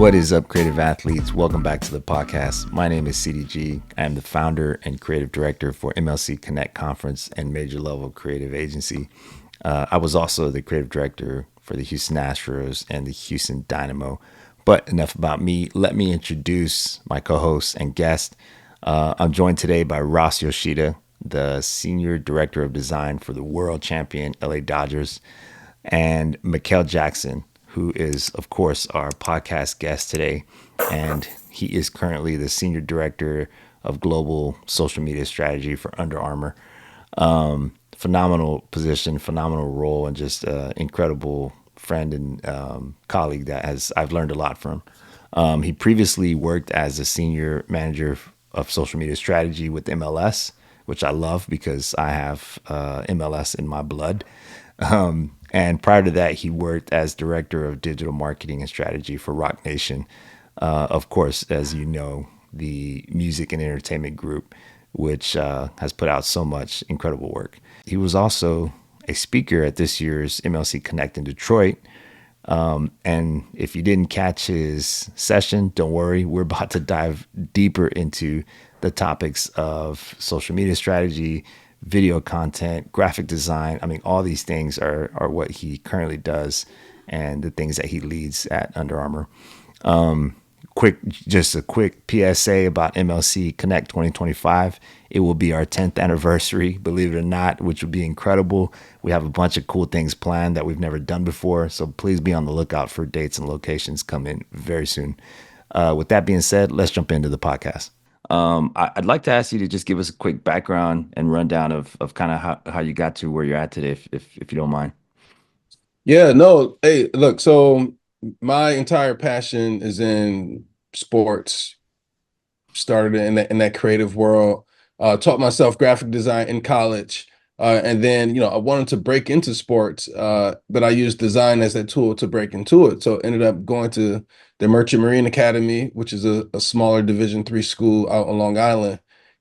What is up, creative athletes? Welcome back to the podcast. My name is CDG. I am the founder and creative director for MLC Connect conference and major level creative agency. I was also the creative director for the Houston Astros and the Houston Dynamo. But enough about me. Let me introduce my co-host and guest. I'm joined today by Ross Yoshida, the senior director of design for the world champion LA Dodgers, and Mekale Jackson, who is, of course, our podcast guest today. And he is currently the senior director of global social media strategy for Under Armour. Phenomenal position, phenomenal role, and just incredible friend and colleague that I've learned a lot from. He previously worked as a senior manager of social media strategy with MLS, which I love because I have MLS in my blood. And prior to that, he worked as director of digital marketing and strategy for Rock Nation. Of course, as you know, the music and entertainment group, which has put out so much incredible work. He was also a speaker at this year's MLC Connect in Detroit. And if you didn't catch his session, don't worry. We're about to dive deeper into the topics of social media strategy, video content, graphic design. I mean, all these things are what he currently does and the things that he leads at Under Armour. Just a quick PSA about MLC Connect 2025. It will be our 10th anniversary, believe it or not, which would be incredible. We have a bunch of cool things planned that we've never done before. So please be on the lookout for dates and locations coming very soon. With that being said, let's jump into the podcast. I'd like to ask you to just give us a quick background and rundown of kind of how you got to where you're at today, if you don't mind. Yeah, no. Hey, look, so my entire passion is in sports. Started in that creative world. Taught myself graphic design in college. And then, I wanted to break into sports, but I used design as a tool to break into it. So ended up going to the Merchant Marine Academy, which is a smaller Division III school out on Long Island.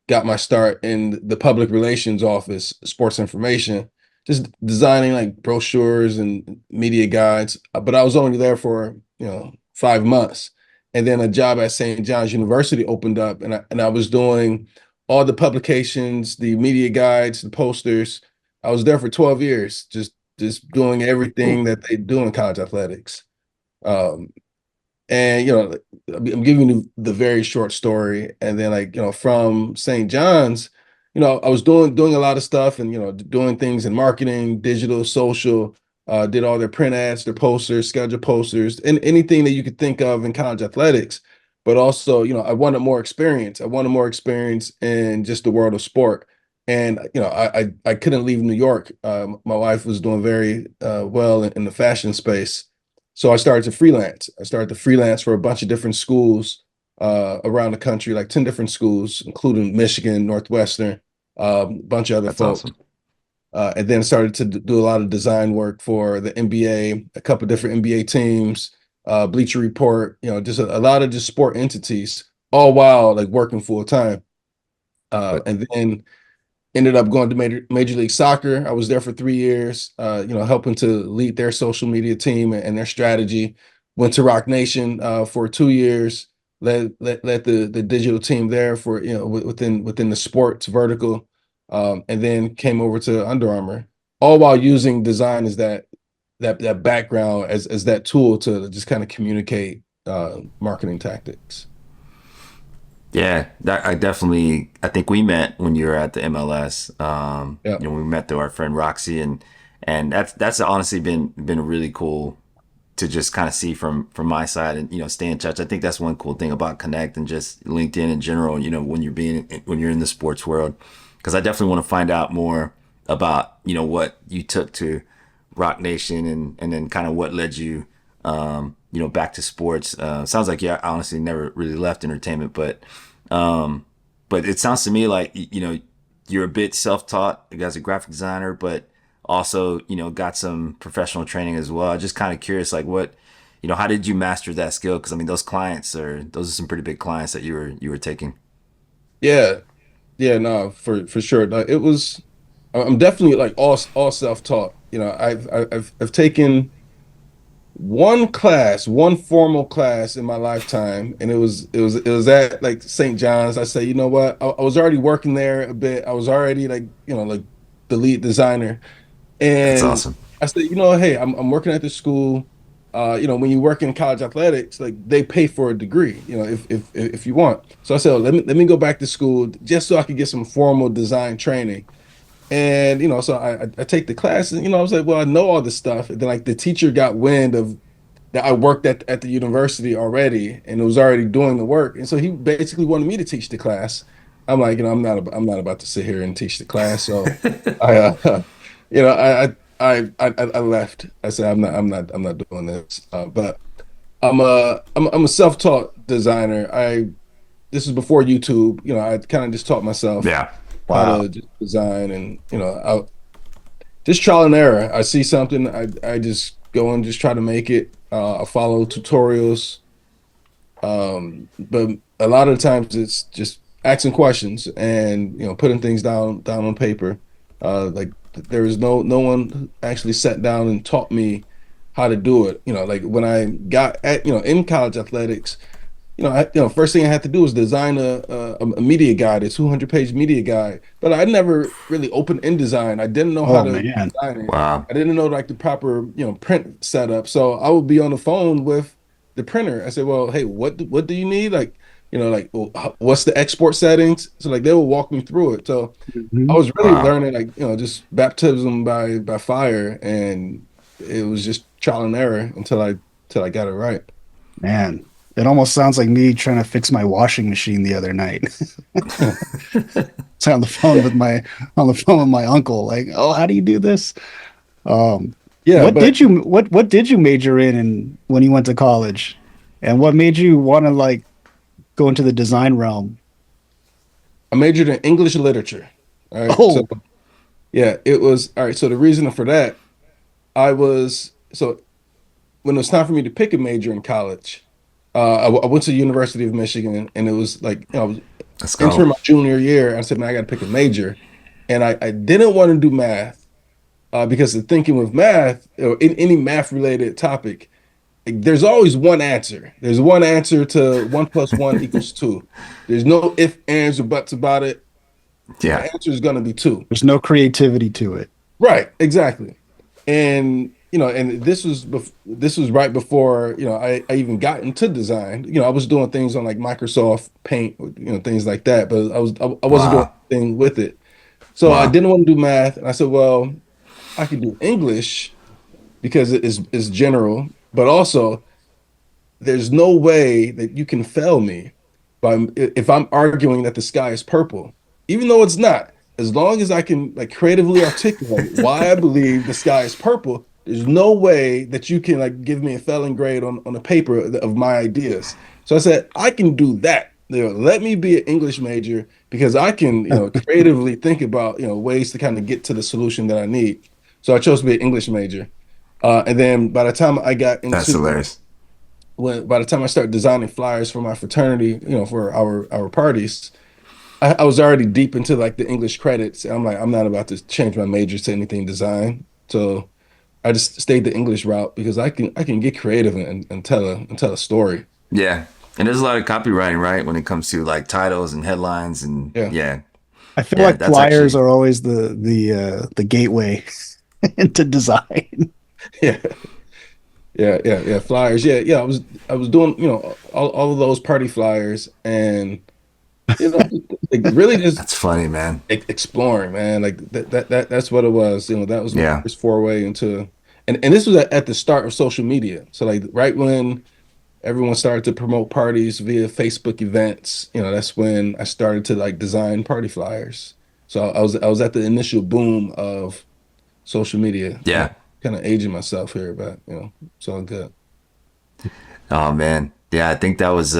Got my start in the public relations office, sports information, just designing like brochures and media guides. But I was only there for, 5 months. And then a job at St. John's University opened up, and I was doing all the publications, the media guides, the posters. I was there for 12 years, just doing everything that they do in college athletics. Um, and I'm giving you the very short story, and then from St. John's, I was doing a lot of stuff, and doing things in marketing, digital, social. Did all their print ads, their posters, schedule posters, and anything that you could think of in college athletics. But also, I wanted more experience. I wanted more experience in just the world of sport. And I couldn't leave New York. My wife was doing very well in the fashion space, so I started to freelance. I started to freelance for a bunch of different schools around the country, like 10 different schools, including Michigan, Northwestern, a bunch of other That's folks. awesome. And then started to do a lot of design work for the NBA, a couple different NBA teams, Bleacher Report, just a lot of just sport entities, all while like working full time. But And then ended up going to Major League Soccer. I was there for 3 years, helping to lead their social media team and their strategy. Went to Rock Nation for 2 years, led the digital team there for within the sports vertical, and then came over to Under Armour, all while using design as that background as that tool to just kind of communicate marketing tactics. yeah, I think we met when you were at the MLS. Yeah. We met through our friend Roxy, and that's honestly been really cool to just kind of see from my side and stay in touch. I think that's one cool thing about Connect and just LinkedIn in general. When you're in the sports world, because I definitely want to find out more about what you took to Rock Nation and then kind of what led you back to sports. Sounds like you honestly never really left entertainment, um, but it sounds to me like you're a bit self-taught as a graphic designer, but also got some professional training as well. I'm just kind of curious, like what how did you master that skill? Because I mean, those are some pretty big clients that you were taking. Yeah, yeah, no, for sure. No, it was. I'm definitely like all self-taught. I've taken one formal class in my lifetime, and it was at like St. John's. I say, you know what? I was already working there a bit. I was already like, like the lead designer. That's And awesome. I said, hey, I'm working at this school. When you work in college athletics, like they pay for a degree, if you want. So I said, oh, let me go back to school just so I could get some formal design training. And so I take the class, and I was like, well, I know all this stuff. And then like the teacher got wind of that I worked at the university already and was already doing the work. And so he basically wanted me to teach the class. I'm like, I'm not about to sit here and teach the class. So I you know, I left. I said I'm not doing this. But I'm a self-taught designer. This is before YouTube. I kind of just taught myself Yeah. how Wow. to just design, and just trial and error. I see something, I just go and just try to make it. I follow tutorials, but a lot of the times it's just asking questions and putting things down on paper. Like there is no one who actually sat down and taught me how to do it. Like when I got at in college athletics, first thing I had to do was design a media guide, a 200-page media guide. But I never really opened InDesign. I didn't know how Oh to man. design it. Wow. I didn't know like the proper, print setup. So I would be on the phone with the printer. I said, "Well, hey, what do you need? Like, well, what's the export settings?" So like they will walk me through it. So I Mhm. was really Wow. learning like, just baptism by fire, and it was just trial and error until I got it right. Man, it almost sounds like me trying to fix my washing machine the other night. So on the phone with my uncle, like, oh, how do you do this? Um, Yeah, but what did you major in when you went to college? And what made you want to like go into the design realm? I majored in English literature. All right. So Oh, yeah, it was all right. So the reason for that, when it was time for me to pick a major in college, I went to the University of Michigan, and it was like, I was Let's go. entering my junior year. I said, man, I got to pick a major, and I didn't want to do math, because the thinking with math, or in any math related topic, like, there's always one answer. There's one answer to 1 + 1 = 2. There's no if, ands, or buts about it. The Yeah. answer is going to be two. there's no creativity to it. Right, exactly. And and this was right before I even got into design. I was doing things on like Microsoft Paint, things like that, but I wasn't doing Wow. anything with it. So I Wow. didn't want to do math, and I said, well, I could do English because it's general, but also there's no way that you can fail me if I'm arguing that the sky is purple, even though it's not. As long as I can like creatively articulate why I believe the sky is purple, there's no way that you can like give me a failing grade on a paper of my ideas. So I said, I can do that. Let me be an English major because I can, creatively think about, ways to kind of get to the solution that I need. So I chose to be an English major. And then by the time I got That's into hilarious. by the time I started designing flyers for my fraternity, for our parties, I was already deep into like the English credits. And I'm like, I'm not about to change my major to anything design. So I just stayed the English route because I can get creative and tell a story. Yeah. And there's a lot of copywriting, right? When it comes to like titles and headlines and Yeah. yeah. I feel Yeah. like That's flyers actually, are always the gateway into design. Yeah. Yeah. Flyers. Yeah. Yeah. I was doing, all of those party flyers, and like really just that's funny, man. exploring, man. Like that's what it was. That was my Yeah. first foray into, and this was at the start of social media. So like right when everyone started to promote parties via Facebook events, that's when I started to like design party flyers. So I was at the initial boom of social media. Yeah. Kind of aging myself here, but it's all good. Oh man. Yeah, I think that was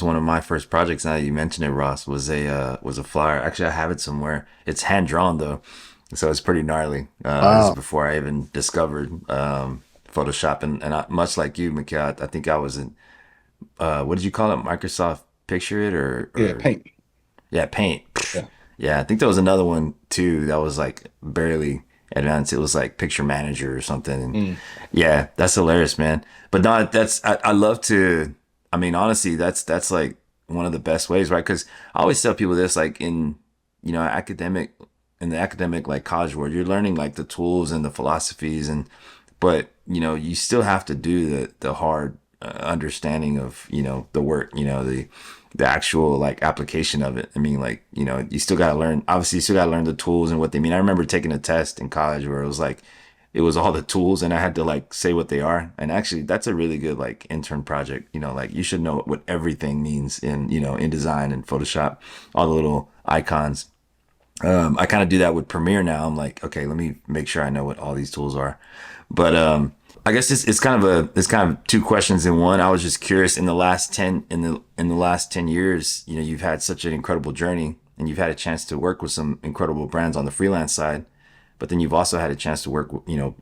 one of my first projects. Now that you mentioned it, Ross, was a flyer. Actually, I have it somewhere. It's hand drawn though, so it's pretty gnarly. This is Wow. before I even discovered Photoshop, and much like you, Mekale, I think I was in what did you call it? Microsoft Picture It Yeah, or paint. yeah, Paint. Yeah. Yeah, I think there was another one too that was like barely. advanced. It was like picture manager or something. And Mm. yeah, that's hilarious, man. But no, I love to. I mean, honestly, that's like one of the best ways, right? Because I always tell people this, like in academic in the academic like college world, you're learning like the tools and the philosophies, and but you still have to do the hard understanding of the work, the actual like application of it. I mean, like you still got to learn. Obviously, you still got to learn the tools and what they mean. I remember taking a test in college where it was like it was all the tools and I had to like say what they are. And actually, that's a really good like intern project. Like you should know what everything means in in design and Photoshop, all the little icons. I kind of do that with Premiere now. I'm like, okay, let me make sure I know what all these tools are. But I guess it's kind of two questions in one. I was just curious in the last 10 years, you've had such an incredible journey and you've had a chance to work with some incredible brands on the freelance side, but then you've also had a chance to work,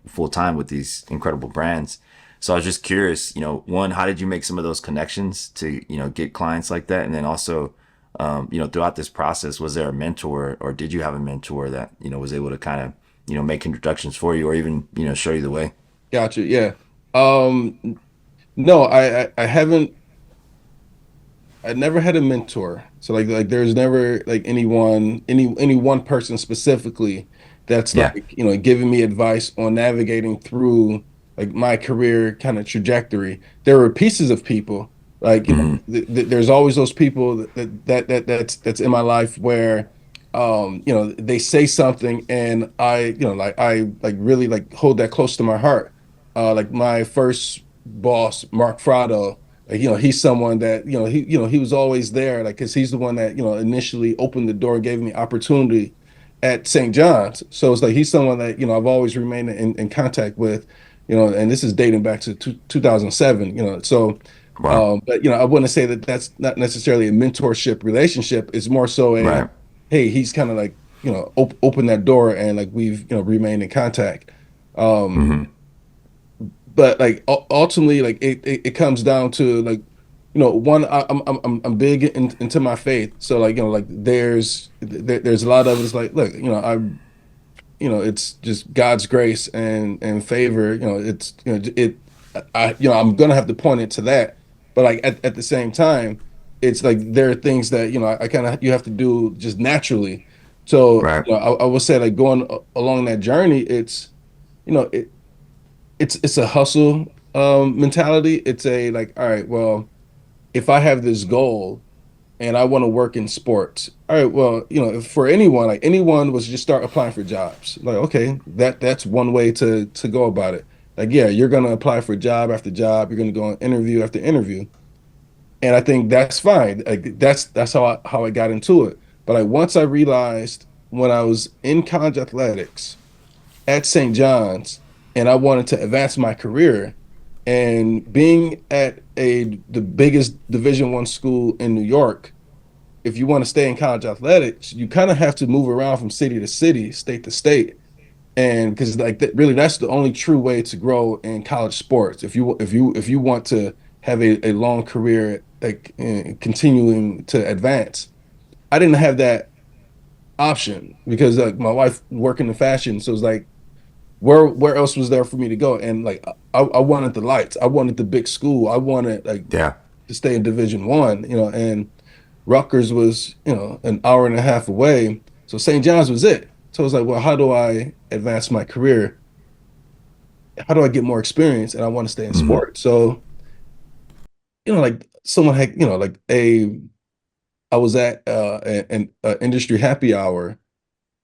full time with these incredible brands. So I was just curious, one, how did you make some of those connections to, get clients like that? And then also, throughout this process, was there a mentor or did you have a mentor that, was able to kind of, make introductions for you or even, show you the way? Gotcha. Yeah. No, I haven't. I never had a mentor. So like there's never like any one person specifically that's Yeah. like, giving me advice on navigating through like my career kind of trajectory. There were pieces of people like, Hmm. there's always those people that's in my life where they say something and I really like hold that close to my heart. Like my first boss, Mark Frado, like, he's someone that, he was always there, like, because he's the one that, initially opened the door, gave me opportunity at St. John's. So it's like he's someone that, I've always remained in contact with, and this is dating back to 2007, so, Wow. but, I wouldn't say that that's not necessarily a mentorship relationship. It's more so Right. hey, he's kind of like, open that door and like we've, remained in contact. Um, Hmm. but like ultimately like it comes down to like one I'm big into my faith, so like like there's a lot of it. It's like look, it's just God's grace and favor. It's I'm gonna have to point it to that, but like at the same time it's like there are things that I kind of you have to do just naturally. So Right. I would say like going along that journey, it's you know it it's a hustle mentality. It's a like, all right, well, if I have this goal and I want to work in sports, all right, well, if for anyone, like anyone was just start applying for jobs. Like, okay, that's one way to go about it. Like, yeah, you're gonna apply for job after job, you're gonna go on interview after interview. And I think that's fine. Like that's how I got into it. But like once I realized when I was in college athletics at St. John's and I wanted to advance my career and being at the biggest Division I school in New York, if you want to stay in college athletics, you kind of have to move around from city to city, state to state. And because like really that's the only true way to grow in college sports. If you want to have a long career like continuing to advance. I didn't have that option because like my wife working in fashion, so it's like where else was there for me to go? And like I wanted the lights, I wanted the big school, I wanted like Yeah. to stay in Division I, and Rutgers was, an hour and a half away. So St. John's was it. So I was like, well, how do I advance my career? How do I get more experience? And I want to stay in Hmm. sports. So, like someone had, like I was at an industry happy hour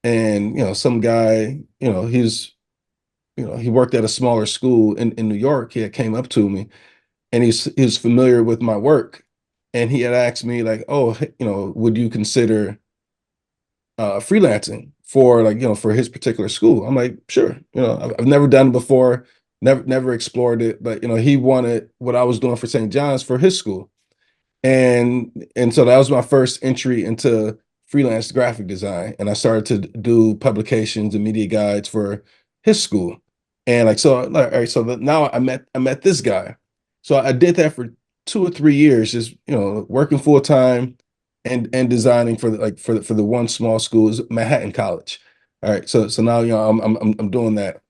and, some guy, he worked at a smaller school in New York. He had came up to me and he was familiar with my work. And he had asked me like, oh, would you consider freelancing for like for his particular school? I'm like, sure. I've never done it before, never explored it, but he wanted what I was doing for St. John's for his school, and so that was my first entry into freelance graphic design, and I started to do publications and media guides for his school, and like so, like, all right, so now I met this guy, so I did that for 2 or 3 years, just working full time and designing for the one small school is Manhattan College. All right. So now, I'm doing that.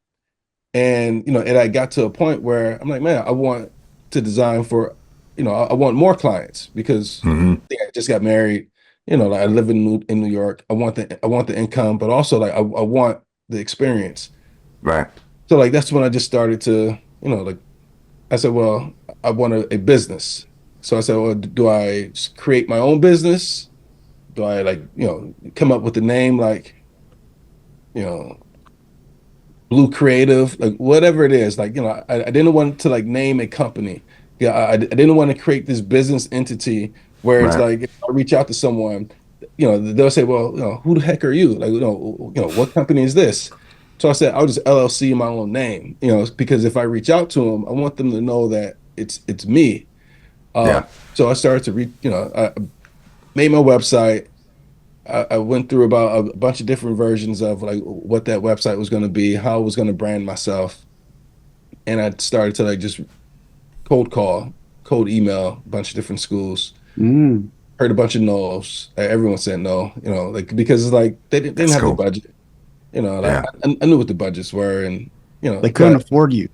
And, and I got to a point where I'm like, man, I want to design for, I want more clients because Hmm. I just got married. Like I live in New York. I want the income, but also like I want the experience. Right. So like that's when I just started to, like I said, well, I want a business. So I said, well, do I create my own business? Do I like, come up with the name like, you know, Blue Creative, like whatever it is, like, I didn't want to like name a company. Yeah, I didn't want to create this business entity where it's Right. like if I reach out to someone, they'll say, well, who the heck are you? Like, what company is this? So I said, I'll just LLC my own name, because if I reach out to them, I want them to know that it's me. Yeah. So I started to read, I made my website. I went through about a bunch of different versions of like what that website was going to be, how I was going to brand myself, and I started to like just cold call, cold email a bunch of different schools. Mm. Heard a bunch of no's. Everyone said no, like because it's like they didn't That's have the cool. budget. Like Yeah. I knew what the budgets were, and They couldn't but afford you.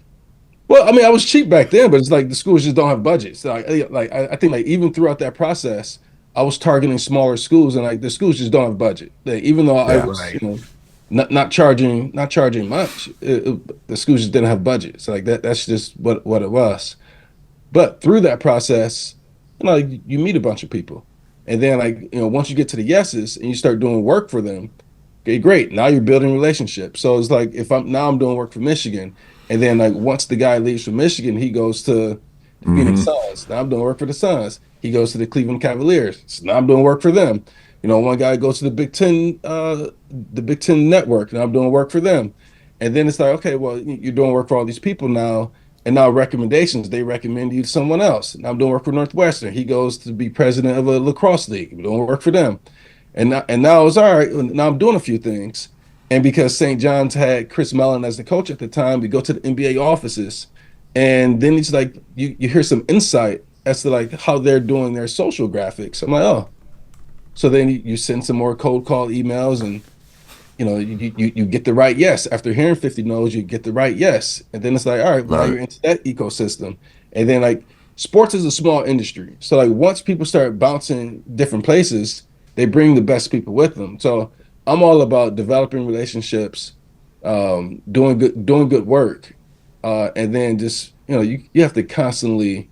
well, I mean, I was cheap back then, but it's like the schools just don't have budgets. So I think like even throughout that process, I was targeting smaller schools, and like the schools just don't have budget. Like, even though I Yeah. was, Right. not charging much, the schools just didn't have budget. So like that's just what it was. But through that process, you meet a bunch of people. And then like, once you get to the yeses and you start doing work for them, okay, great. Now you're building relationships. So it's like if I'm doing work for Michigan, and then like once the guy leaves from Michigan, he goes to the Phoenix Hmm. Suns. Now I'm doing work for the Suns. He goes to the Cleveland Cavaliers. So now I'm doing work for them. One guy goes to the Big Ten network, and I'm doing work for them. And then it's like, okay, well, you're doing work for all these people now. And now recommendations, they recommend you to someone else. Now I'm doing work for Northwestern. He goes to be president of a lacrosse league. I'm doing work for them. And now it's all right. Now I'm doing a few things. And because St. John's had Chris Mellon as the coach at the time, we go to the NBA offices. And then it's like you hear some insight as to like how they're doing their social graphics. I'm like, oh. So then you send some more cold call emails, and you get the right yes. After hearing 50 no's, you get the right yes. And then it's like, all right, well, now Love you're it. into that ecosystem. And then like sports is a small industry. So like once people start bouncing different places, they bring the best people with them. So I'm all about developing relationships, doing good work. And then just, you have to constantly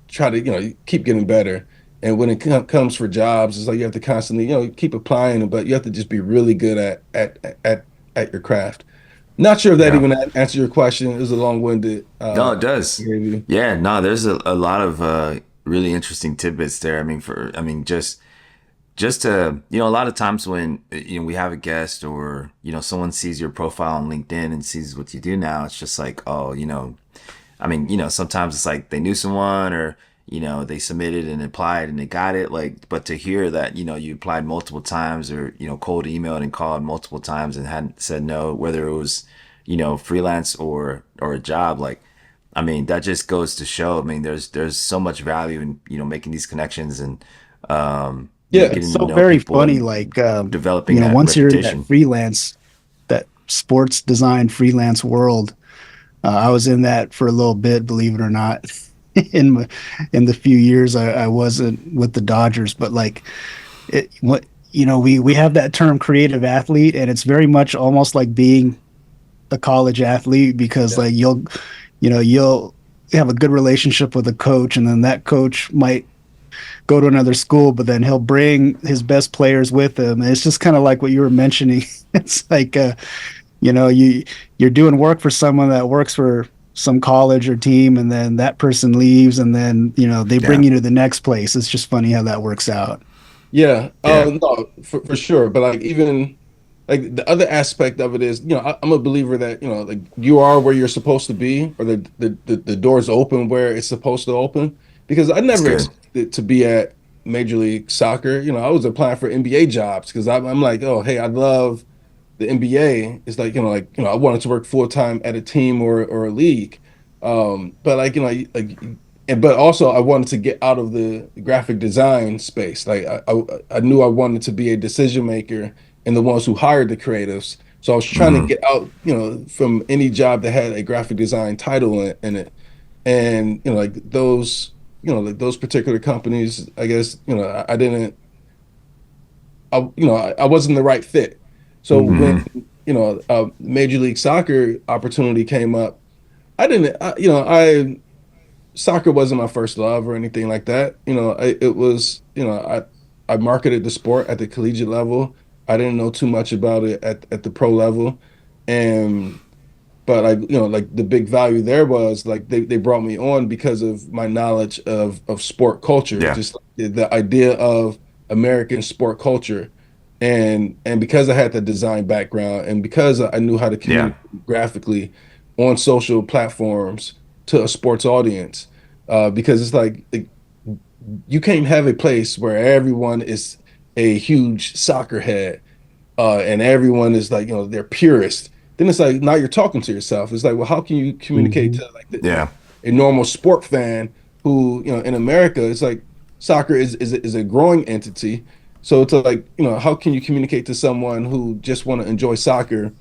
try to keep getting better. And when it comes for jobs, it's like you have to constantly keep applying, but you have to just be really good at your craft. Not sure if that Yeah. even answered your question. It was a long-winded No, it does. maybe. Yeah, no, there's a lot of really interesting tidbits there. I mean, just to, a lot of times when, we have a guest or, someone sees your profile on LinkedIn and sees what you do now, it's just like, oh, I mean, sometimes it's like they knew someone or, they submitted and applied and they got it. Like, but to hear that, you applied multiple times or, cold emailed and called multiple times and hadn't said no, whether it was, freelance or a job, like, I mean, that just goes to show. I mean, there's so much value in, making these connections and, Yeah, It's getting to so know very people funny. and Like, developing that once you're in that reputation. freelance, that sports design freelance world, I was in that for a little bit, believe it or not. In my, in the few years I wasn't with the Dodgers, but like what we have that term creative athlete, and it's very much almost like being a college athlete because yeah, like you'll have a good relationship with a coach, and then that coach might go to another school, but then he'll bring his best players with him. And it's just kind of like what you were mentioning. It's like you're doing work for someone that works for some college or team, and then that person leaves, and then they bring Yeah. you to the next place. It's just funny how that works out. yeah. Yeah. No, for sure. But like even like the other aspect of it is, I'm a believer that like you are where you're supposed to be, or the doors open where it's supposed to open. Because I That's never good. expected to be at Major League Soccer. I was applying for NBA jobs because I'm like, oh, hey, I love the NBA. It's like I wanted to work full time at a team or a league. But like but also I wanted to get out of the graphic design space. Like I knew I wanted to be a decision maker and the ones who hired the creatives. So I was trying to Hmm. get out, from any job that had a graphic design title in it. And, like those particular companies, I guess, I didn't, I wasn't the right fit. So when, Hmm. Major League Soccer opportunity came up, I didn't, I soccer wasn't my first love or anything like that. It was, I marketed the sport at the collegiate level. I didn't know too much about it at the pro level. And but like the big value there was like they brought me on because of my knowledge of sport culture, Yeah. just like the idea of American sport culture. And because I had the design background and because I knew how to Yeah. communicate graphically on social platforms to a sports audience, because it's like you can't have a place where everyone is a huge soccer head, and everyone is like, they're purist. Then it's like now you're talking to yourself. It's like, well, how can you communicate Hmm. to like Yeah. a normal sport fan who, in America, it's like soccer is a growing entity. So it's like, how can you communicate to someone who just want to enjoy soccer,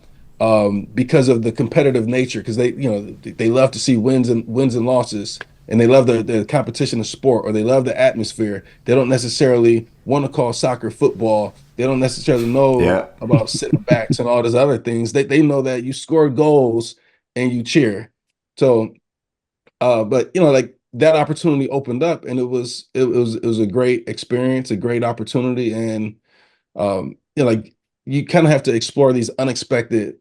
because of the competitive nature? Because they love to see wins and losses, and they love the competition of sport, or they love the atmosphere. They don't necessarily want to call soccer football. They don't necessarily know Yeah. about center backs and all those other things. They know that you score goals and you cheer. So, but like that opportunity opened up, and it was a great experience, a great opportunity. And like you kind of have to explore these unexpected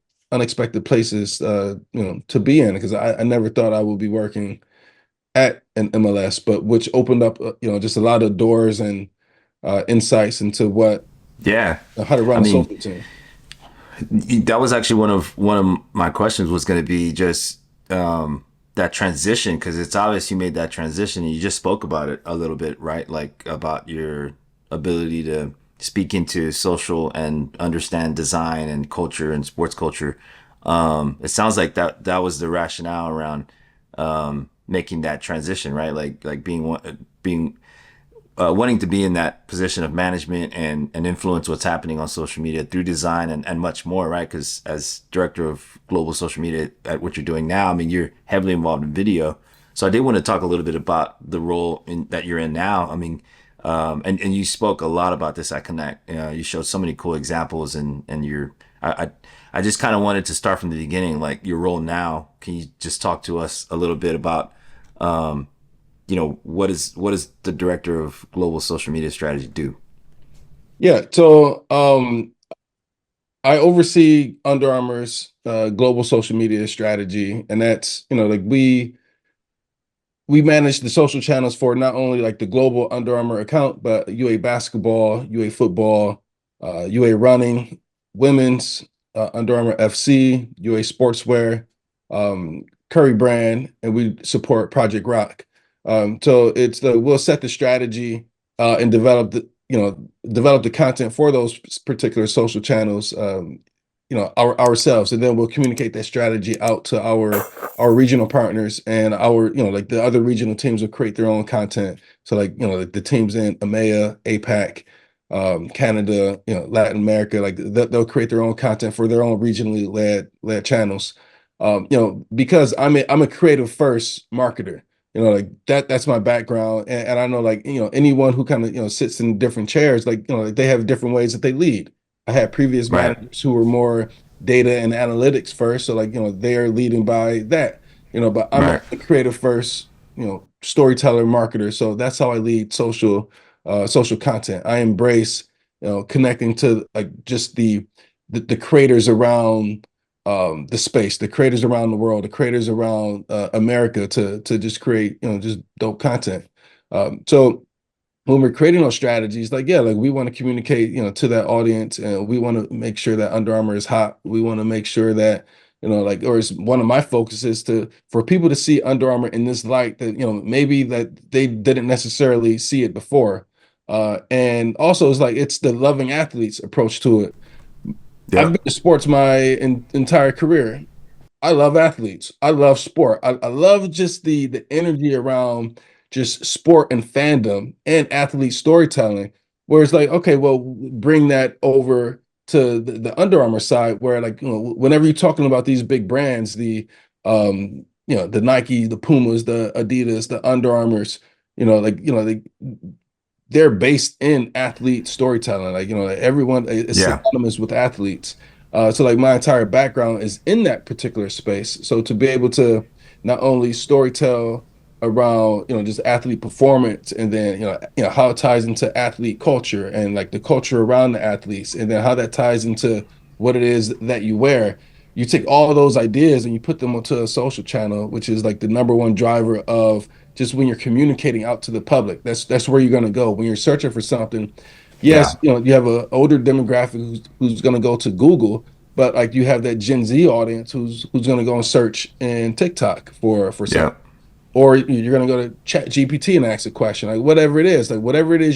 places, to be in, because I never thought I would be working at an MLS, but which opened up, just a lot of doors and insights into Yeah. how to I run a mean, social team. that was actually one of my questions was going to be just that transition, because it's obvious you made that transition and you just spoke about it a little bit, right? Like about your ability to speak into social and understand design and culture and sports culture. It sounds like that was the rationale around making that transition, right? Like being wanting to be in that position of management and influence what's happening on social media through design and much more, right? Because as director of global social media at what you're doing now, I mean, you're heavily involved in video. So I did want to talk a little bit about the role that you're in now. I mean, and you spoke a lot about this at Connect. You showed so many cool examples, and I just kind of wanted to start from the beginning, like your role now. Can you just talk to us a little bit about what is the director of global social media strategy do? Yeah. So I oversee Under Armour's global social media strategy, and that's, like we manage the social channels for not only like the global Under Armour account, but UA basketball, UA football, UA running, women's, Under Armour FC, UA sportswear, Curry brand, and we support Project Rock. So it's we'll set the strategy, and develop the content for those particular social channels, ourselves, and then we'll communicate that strategy out to our regional partners, and our, like the other regional teams will create their own content. So like, like the teams in EMEA, APAC, Canada, Latin America, like they'll create their own content for their own regionally led channels. Because I'm a creative first marketer. Like that's my background, and I know, like, anyone who kind of, sits in different chairs, like, like they have different ways that they lead. I had previous Right. managers who were more data and analytics first, so like, they are leading by that. But I'm Right. a creative first, storyteller, marketer. So that's how I lead social content. I embrace, connecting to like just the creators around, the space, the creators around the world, the creators around, America, to just create, just dope content. So when we're creating those strategies, like, yeah, like we want to communicate, to that audience, and we want to make sure that Under Armour is hot. We want to make sure that, like, or it's one of my focuses for people to see Under Armour in this light that, maybe that they didn't necessarily see it before. And also it's like it's the loving athletes approach to it. I've been Yep. in sports my entire career. I love athletes. I love sport. I love just the energy around just sport and fandom and athlete storytelling. Where it's like, okay, well, bring that over to the Under Armour side, where like, whenever you're talking about these big brands, the Nike, the Pumas, the Adidas, the Under Armours, they're based in athlete storytelling. Like, like everyone is Yeah. synonymous with athletes. So like my entire background is in that particular space. So to be able to not only storytell around, just athlete performance, and then, how it ties into athlete culture and like the culture around the athletes, and then how that ties into what it is that you wear. You take all of those ideas and you put them onto a social channel, which is like the number one driver of just when you're communicating out to the public. That's where you're going to go when you're searching for something. Yes, Yeah. you have an older demographic who's going to go to Google, but like you have that Gen Z audience who's going to go and search in TikTok for Yeah. something, or you're going to go to Chat GPT and ask a question, like whatever it is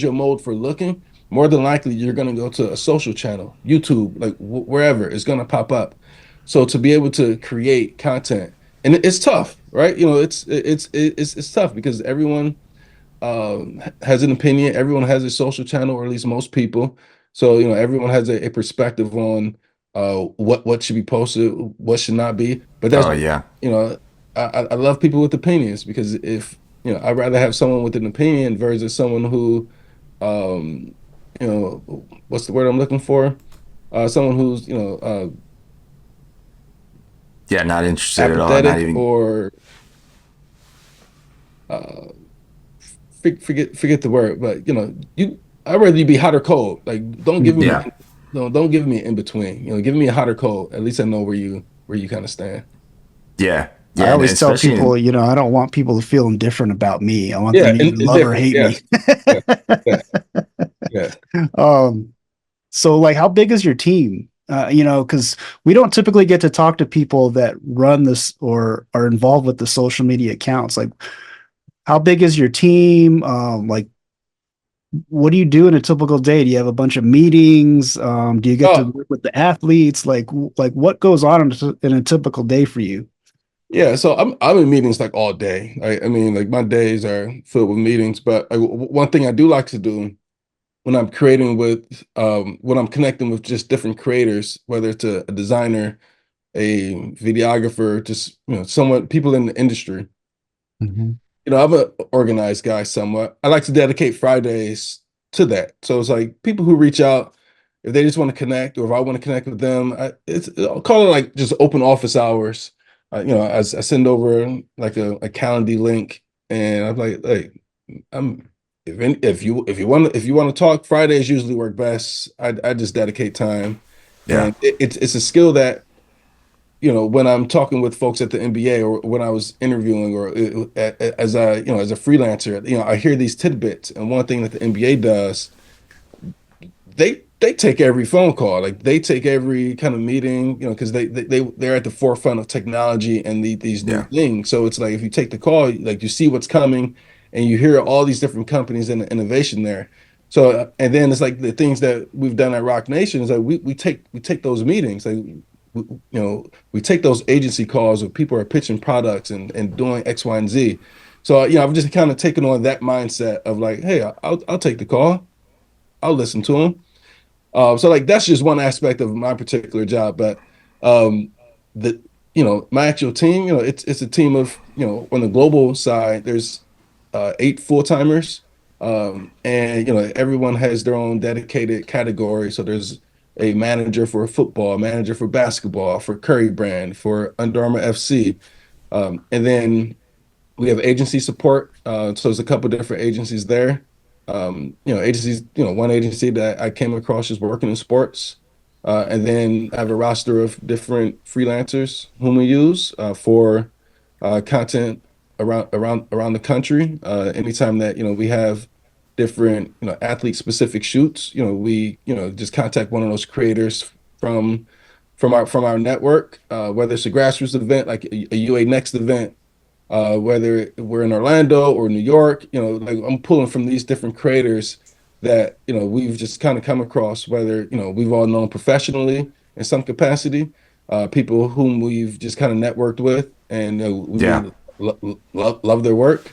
your mode for looking. More than likely, you're going to go to a social channel, YouTube, like wherever it's going to pop up. So to be able to create content, and it's tough, right? It's tough because everyone has an opinion. Everyone has a social channel, or at least most people. So everyone has a perspective on what should be posted, what should not be. But that's Oh yeah. you know I love people with opinions, because if I'd rather have someone with an opinion versus someone who what's the word I'm looking for? Someone who's Yeah. Not interested at all. Not apathetic, even. or uh, forget the word, but I'd rather you be hot or cold. Like, don't give me Yeah. no, don't give me in between. Give me a hot or cold. At least I know where you kind of stand. Yeah. I Yeah. And always tell especially people, in. I don't want people to feel indifferent about me. I want them Yeah, to and either love or indifferent. hate me. Yes. Yeah. Yeah. Yeah. um, so like, how big is your team? Because we don't typically get to talk to people that run this or are involved with the social media accounts. Like, how big is your team? Like, what do you do in a typical day? Do you have a bunch of meetings? Do you get to Oh, work with the athletes? Like what goes on in a typical day for you? yeah. So I'm in meetings like all day. I mean, like my days are filled with meetings. But one thing I do like to do when I'm when I'm connecting with just different creators, whether it's a designer, a videographer, just someone, people in the industry. Mhm. I'm an organized guy somewhat. I like to dedicate Fridays to that. So it's like people who reach out, if they just want to connect, or if I want to connect with them, I'll call it like just open office hours. I send over like a calendar link, and I'm like, hey, I'm if you want to talk, Fridays usually work best. I just dedicate time, Yeah. and it's a skill that when I'm talking with folks at the NBA, or when I was interviewing, or as as a freelancer, I hear these tidbits. And one thing that the NBA does, they take every phone call, like they take every kind of meeting, because they're at the forefront of technology and these new Yeah. things. So it's like if you take the call, like you see what's coming, and you hear all these different companies and the innovation there. So and then it's like the things that we've done at Rock Nation is like we take those meetings, like we take those agency calls where people are pitching products and doing X, Y, and Z. So I've just kind of taken on that mindset of like, hey, I'll take the call, I'll listen to them. So like that's just one aspect of my particular job, but the my actual team, it's a team of on the global side, there's 8 full-timers, and everyone has their own dedicated category. So there's a manager for football, a manager for basketball, for Curry Brand, for Under Armour FC, and then we have agency support. So there's a couple different agencies there. Agencies, one agency that I came across is working in sports. And then I have a roster of different freelancers whom we use for content around the country. Anytime that, we have different, athlete specific shoots, we, just contact one of those creators from from our network, whether it's a grassroots event like a UA Next event, whether we're in Orlando or New York, like I'm pulling from these different creators that, we've just kind of come across, whether, we've all known professionally in some capacity, people whom we've just kind of networked with, and Yeah. we love their work.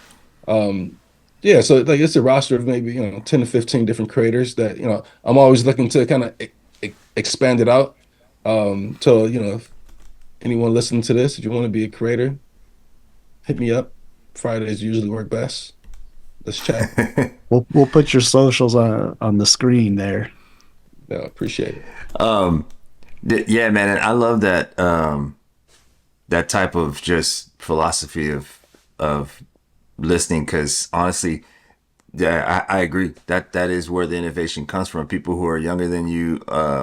Um, yeah, so it's a roster of maybe, 10 to 15 different creators that, I'm always looking to kind of expand it out. So, if anyone listening to this, if you want to be a creator, hit me up. Fridays usually work best. Let's chat. We'll put your socials on the screen there. Yeah, appreciate it. um, yeah, man, and I love that that type of just philosophy of listening because honestly, yeah, I agree that that is where the innovation comes from. People who are younger than you,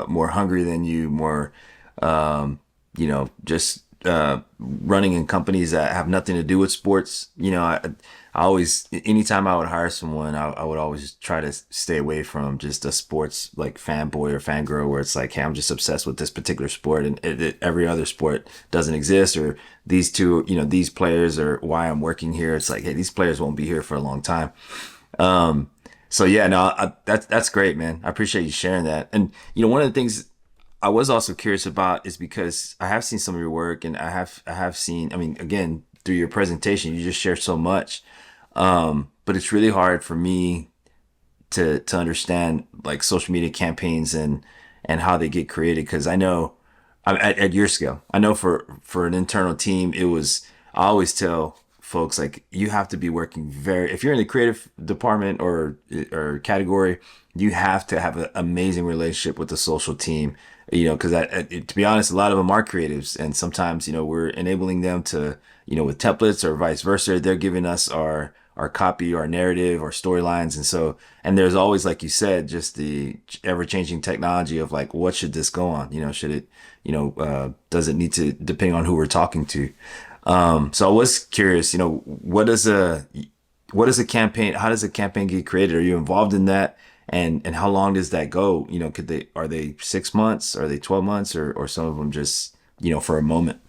more hungry than you, more, um, just running in companies that have nothing to do with sports. I always, anytime I would hire someone, I would always try to stay away from just a sports like fanboy or fangirl where it's like, hey, I'm just obsessed with this particular sport and every other sport doesn't exist or these two, these players are why I'm working here. It's like, hey, these players won't be here for a long time. Um, so yeah, no, that's great, man. I appreciate you sharing that. And one of the things I was also curious about is because I have seen some of your work, and I have seen. I mean, again, through your presentation, you just share so much. But it's really hard for me to understand like social media campaigns and how they get created because I know at your scale, I know for an internal team, it was I always tell folks like you have to be working very if you're in the creative department or category, you have to have an amazing relationship with the social team. Because to be honest, a lot of them are creatives, and sometimes we're enabling them to with templates or vice versa. They're giving us our copy, our narrative, our storylines, and there's always, like you said, just the ever changing technology of like what should this go on? Should it does it need to depending on who we're talking to? So I was curious, what is a campaign? How does a campaign get created? Are you involved in that? And how long does that go? Are they 6 months? Are they 12 months? Or some of them just, for a moment?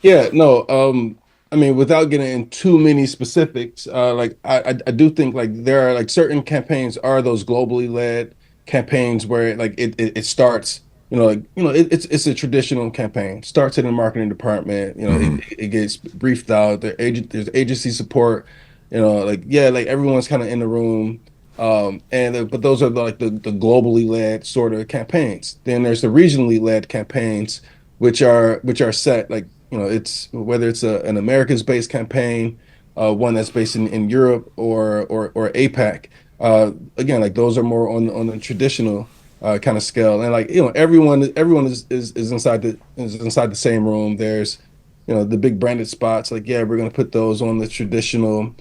Yeah, no, I mean, without getting in too many specifics, like I do think like there are like certain campaigns are those globally led campaigns where it starts, it's a traditional campaign. Starts in the marketing department, Hmm. it gets briefed out. There's agency support, like yeah, like everyone's kind of in the room. But those are like the globally led sort of campaigns. Then there's the regionally led campaigns which are set like it's whether it's an Americas based campaign, one that's based in Europe or APAC. Again, like those are more on the traditional kind of scale, and like everyone is inside the same room. There's the big branded spots. Like yeah, we're gonna put those on the traditional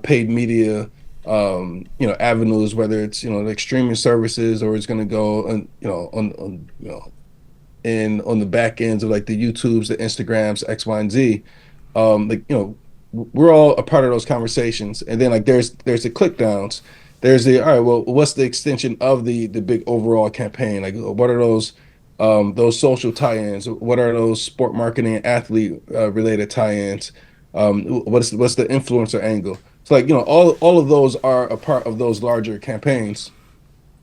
paid media avenues, whether it's like streaming services or it's gonna go on and on the back ends of like the YouTubes, the Instagrams, X, Y, and Z. Like we're all a part of those conversations. And then like there's the click downs. There's the all right, well, what's the extension of the big overall campaign? Like what are those social tie-ins? What are those sport marketing and athlete related tie-ins? What's the influencer angle? So like, all of those are a part of those larger campaigns.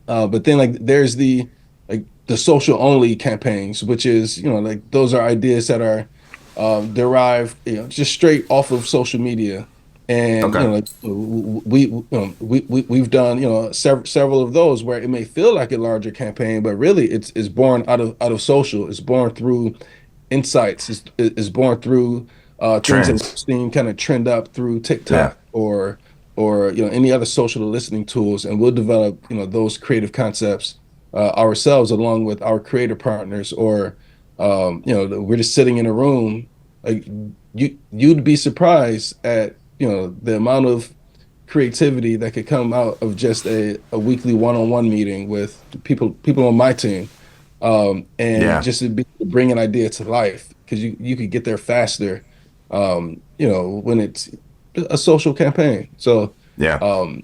But then like there's the social only campaigns, which is like those are ideas that are derived just straight off of social media, and Okay. like we've done several of those where it may feel like a larger campaign, but really it's born out of social. It's born through insights. Is born through things that we've Trends. seen kind of trend up through Yeah. TikTok or any other social listening tools, and we'll develop those creative concepts ourselves along with our creator partners, or we're just sitting in a room. Like you'd be surprised at the amount of creativity that could come out of just a weekly one-on-one meeting with people on my team, and Yeah. just to bring an idea to life because you could get there faster, when it's a social campaign. So, Yeah. um,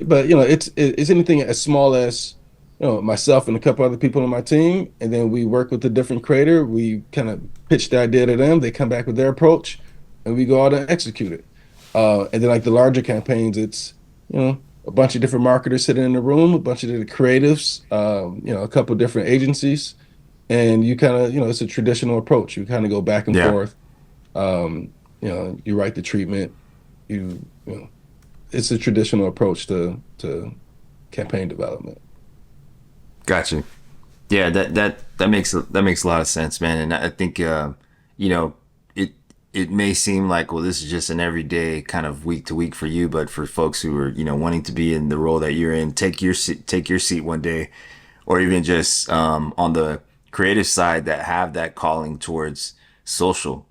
but it's anything as small as myself and a couple other people on my team, and then we work with a different creator. We kind of pitch the idea to them. They come back with their approach, and we go out and execute it. And then like the larger campaigns, it's a bunch of different marketers sitting in the room, a bunch of different creatives, a couple different agencies, and you kind of it's a traditional approach. You kind of go back and Yeah. forth. You write the treatment. You know it's a traditional approach to campaign development. Gotcha. Yeah, that makes a lot of sense, man. And I think you know, it it may seem like, well, this is just an everyday kind of week to week for you, but for folks who are, wanting to be in the role that you're in, take your seat one day, or even just on the creative side that have that calling towards social,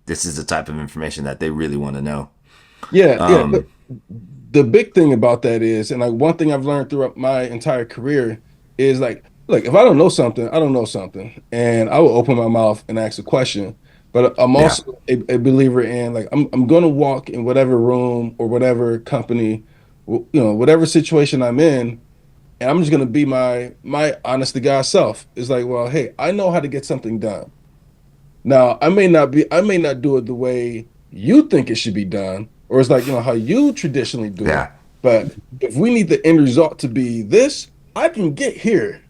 this is the type of information that they really want to know. Yeah, yeah. Um, The big thing about that is, and like one thing I've learned throughout my entire career is like, look, if I don't know something, I don't know something, and I will open my mouth and ask a question. But I'm yeah, also a believer in like I'm going to walk in whatever room or whatever company, whatever situation I'm in, and I'm just going to be my honest to God self. It's like, well, hey, I know how to get something done. Now, I may not do it the way you think it should be done, or it's like, how you traditionally do it. yeah, But if we need the end result to be this, I can get here.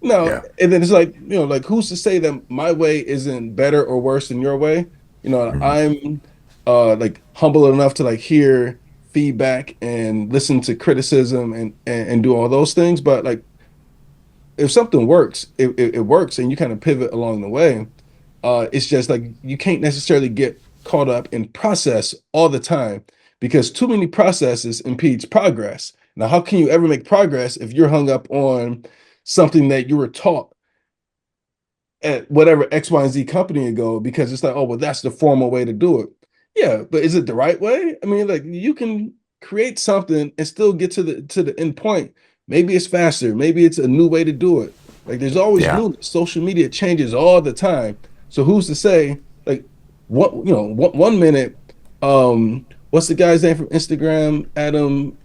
No, yeah, and then it's like, like who's to say that my way isn't better or worse than your way? hmm, I'm like humble enough to like hear feedback and listen to criticism and do all those things. But like if something works, it works and you kind of pivot along the way. It's just like you can't necessarily get caught up in process all the time because too many processes impedes progress. Now, how can you ever make progress if you're hung up on something that you were taught at whatever X, Y, and Z company ago? Because it's like, oh, well, that's the formal way to do it. Yeah, but is it the right way? I mean, like you can create something and still get to the end point. Maybe it's faster. Maybe it's a new way to do it. Like there's always yeah, new. Social media changes all the time. So who's to say? Like what one minute, what's the guy's name from Instagram? Adam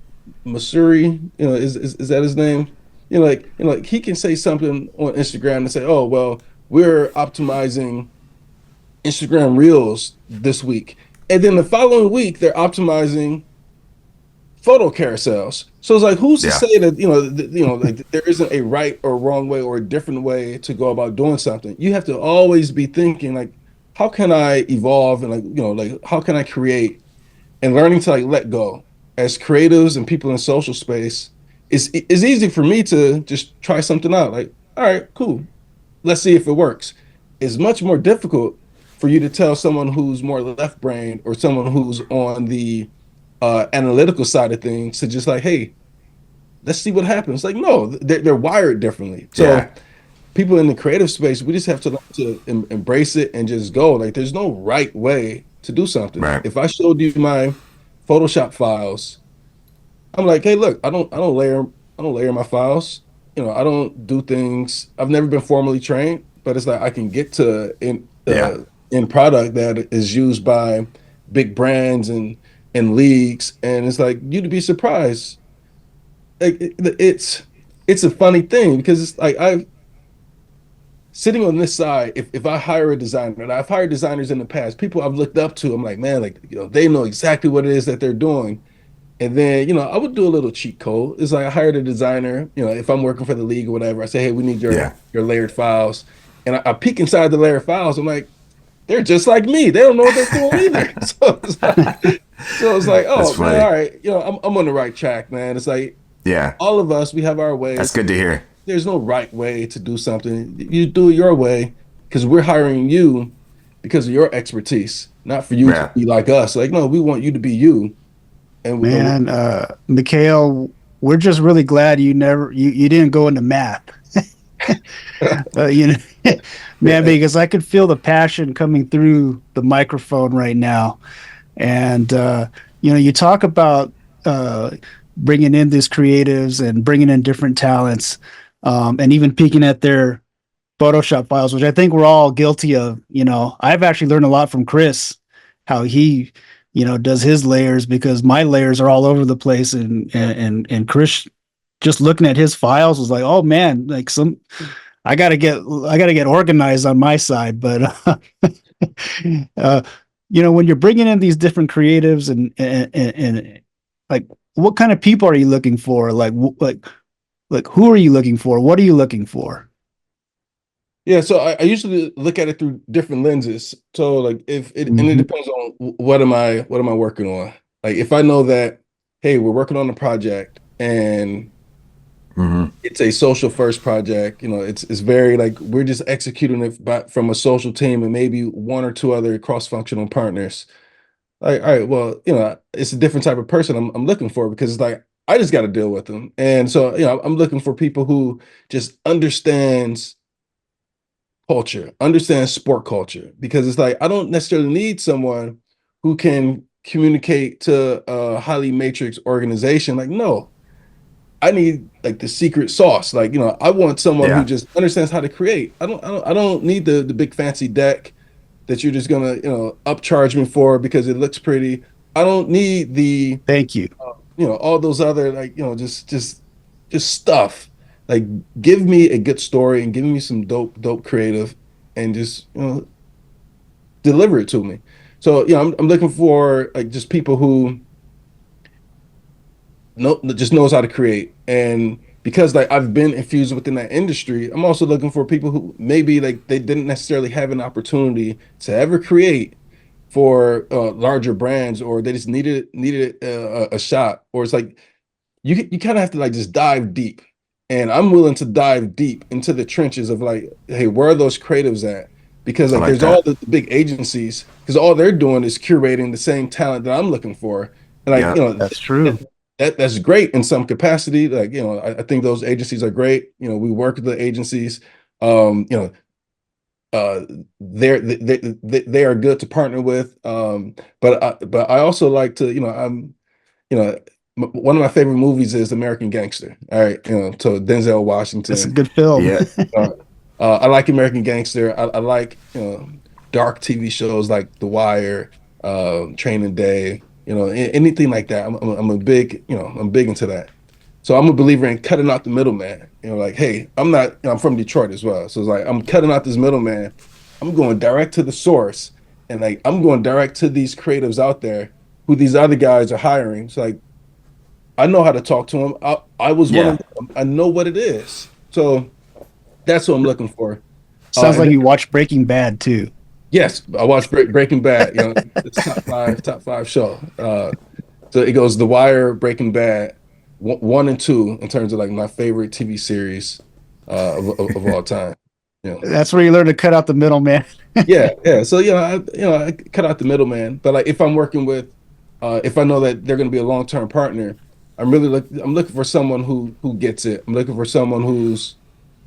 Masuri. Is that his name? Like he can say something on Instagram and say, oh well, we're optimizing Instagram Reels this week. And then the following week, they're optimizing photo carousels. So it's like, who's to yeah, say that, like there isn't a right or wrong way or a different way to go about doing something? You have to always be thinking like, how can I evolve and like, like how can I create and learning to like let go as creatives and people in social space. It's easy for me to just try something out. Like, all right, cool, let's see if it works. It's much more difficult for you to tell someone who's more left brain or someone who's on the analytical side of things to just like, hey, let's see what happens. Like, no, they're wired differently. yeah, So people in the creative space, we just have to learn to embrace it and just go. Like, there's no right way to do something. right, If I showed you my Photoshop files, I'm like, hey, look, I don't layer my files. I don't do things. I've never been formally trained, but it's like I can get to yeah, in product that is used by big brands and leagues, and it's like you'd be surprised. Like it's a funny thing because it's like I sitting on this side, if I hire a designer, and I've hired designers in the past, people I've looked up to, I'm like, man, like, they know exactly what it is that they're doing. And then, I would do a little cheat code. It's like I hired a designer, if I'm working for the league or whatever, I say, hey, we need yeah. your layered files. And I peek inside the layered files. I'm like, they're just like me. They don't know what they're doing either. So it's like, That's oh man, funny. all right, I'm on the right track, man. It's like Yeah, all of us, we have our that's ways. good to hear. There's no right way to do something. You do it your way because we're hiring you because of your expertise, not for you to Yeah, be like us. Like, no, we want you to be you. And Man, Mikhail, we're just really glad you didn't go into math. You know, man, yeah, because I could feel the passion coming through the microphone right now. And you talk about bringing in these creatives and bringing in different talents, and even peeking at their Photoshop files, which I think we're all guilty of. I've actually learned a lot from Chris, how he, does his layers because my layers are all over the place, and Chris just looking at his files was like, oh man, like I gotta get organized on my side, but uh, when you're bringing in these different creatives and like, what kind of people are you looking for? Like who are you looking for? What are you looking for? yeah. So I usually look at it through different lenses. So like if it and it Hmm. depends on what am I working on. Like if I know that, hey, we're working on a project and It's a social first project. It's very like we're just executing it from a social team and maybe one or two other cross-functional partners. Like, all right, well, it's a different type of person I'm looking for because it's like I just got to deal with them. And so, I'm looking for people who just understands culture, understands sport culture, because it's like I don't necessarily need someone who can communicate to a highly matrix organization. Like, no, I need like the secret sauce. Like, I want someone who Yeah. just understands how to create. I don't need the big fancy deck that you're just gonna, upcharge me for because it looks pretty. I don't need the, Thank you. all those other like, just stuff. Like, give me a good story and give me some dope creative, and just deliver it to me. So, I'm looking for like just people who just knows how to create. And because like I've been infused within that industry, I'm also looking for people who maybe like they didn't necessarily have an opportunity to ever create for larger brands, or they just needed a shot, or it's like you kind of have to like just dive deep. And I'm willing to dive deep into the trenches of like, hey, where are those creatives at? Because I like like there's all that. the big agencies, because all they're doing is curating the same talent that I'm looking for. And like, Yeah. That's true. that's great in some capacity. Like, I think those agencies are great. We work with the agencies. Um, you know, uh, they are good to partner with. But I also like to, you know, one of my favorite movies is American Gangster. All right, so Denzel That's a Washington. good film. Yeah. Uh, I like American Gangster. I like dark TV shows like The Wire, Training Day. Anything like that. I'm a big I'm big into that. So I'm a believer in cutting out the middleman. Like, hey, I'm not. I'm from Detroit as well, so it's like I'm cutting out this middleman. I'm going direct to the source, and like I'm going direct to these creatives out there who these other guys are hiring. So like I know how to talk to them. I was one of Yeah. them. I know what it is. So that's what I'm looking for. Sounds And like then, you watched Breaking Bad too. yes, I watched Breaking Bad. It's top five show. So it goes The Wire, Breaking Bad, one and two in terms of like my favorite TV series of all time. You know, That's where you learn to cut out the middleman. yeah. So I cut out the middleman. But like if I'm working with, if I know that they're going to be a long-term partner, I'm looking for someone who gets it. I'm looking for someone who's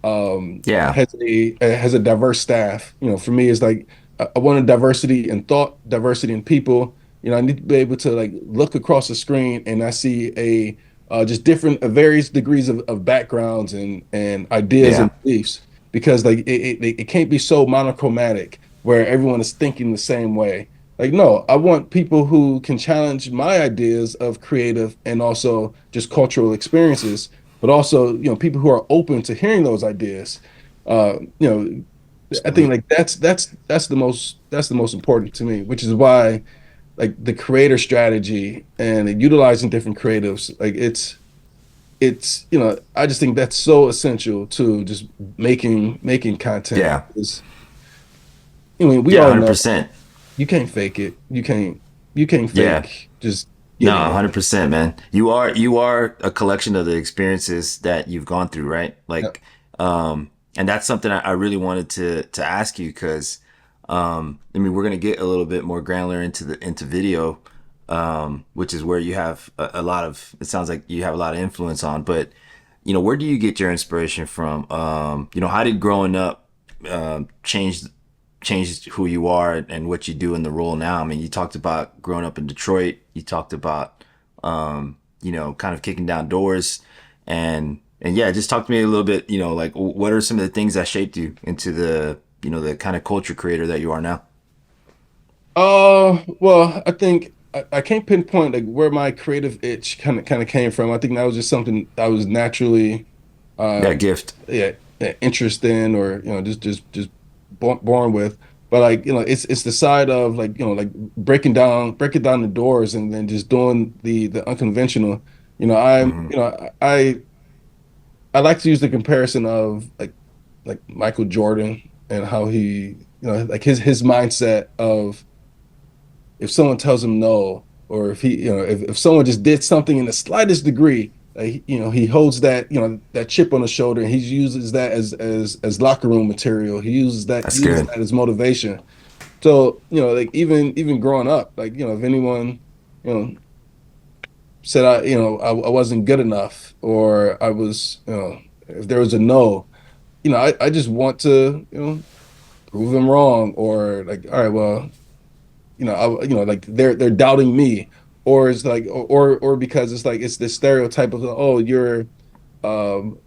Yeah. has a diverse staff. For me, it's like I want a diversity in thought, diversity in people. I need to be able to like look across the screen and I see a just different various degrees of backgrounds and ideas Yeah. and beliefs, because like it can't be so monochromatic where everyone is thinking the same way. Like, no, I want people who can challenge my ideas of creative and also just cultural experiences, but also, people who are open to hearing those ideas. Uh, you know, I think Absolutely. like that's the most important to me, which is why like the creator strategy and utilizing different creatives, like it's I just think that's so essential to just making content. Yeah. Is we Yeah. all know 100%. you can't fake it. You can't Yeah. fake just No, getting it. 100%, man. You are a collection of the experiences that you've gone through, right? Yeah. And that's something I really wanted to ask you because, I mean, we're gonna get a little bit more granular into video, which is where you have a lot of. It sounds like you have a lot of influence on, but where do you get your inspiration from? How did growing up change who you are and what you do in the role now? I mean, you talked about growing up in Detroit. You talked about kind of kicking down doors, and yeah, just talk to me a little bit. Like what are some of the things that shaped you into the kind of culture creator that you are now? Well, I think I can't pinpoint like where my creative itch kind of came from. I think that was just something I was naturally Yeah, uh gift. yeah, interested in, or just born with. But like, it's the side of like, like breaking down the doors and then just doing the unconventional. I'm Hmm. I like to use the comparison of like Michael Jordan and how he, like his mindset of if someone tells him no, or if he, if someone just did something in the slightest degree, he holds that, that chip on the shoulder, and he uses that as locker room material. He That's uses good. that as motivation. So, like even growing up, like, if anyone, you know, said I wasn't good enough, or I was, if there was a no, I just want to, prove them wrong, or like, all right, well, like they're doubting me, or it's like, or because it's like it's this stereotype of, oh, you're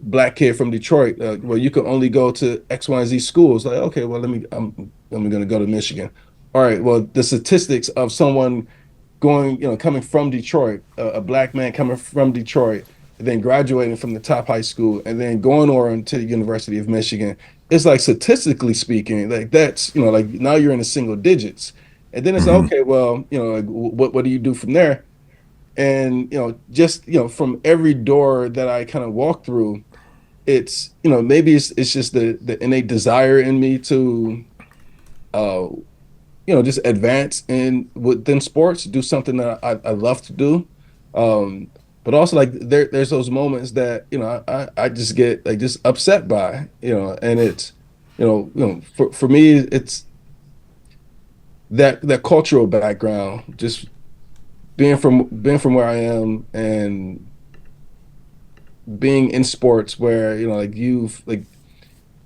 black kid from Detroit. Well, you can only go to X, Y, and Z schools. Like, okay, well, I'm going to go to Michigan. All right, well, the statistics of someone going, coming from Detroit, a black man coming from Detroit, and then graduating from the top high school, and then going on to the University of Michigan, it's like statistically speaking, like that's, like now you're in the single digits. And then it's like, Hmm. okay, well, like what do you do from there? And just from every door that I kind of walk through, it's maybe it's just the innate desire in me to uh just advance in within sports, do something that I love to do. um but also, like, there's those moments that I just get like just upset by, and it's for me, it's that cultural background, just being from where I am, and being in sports where like you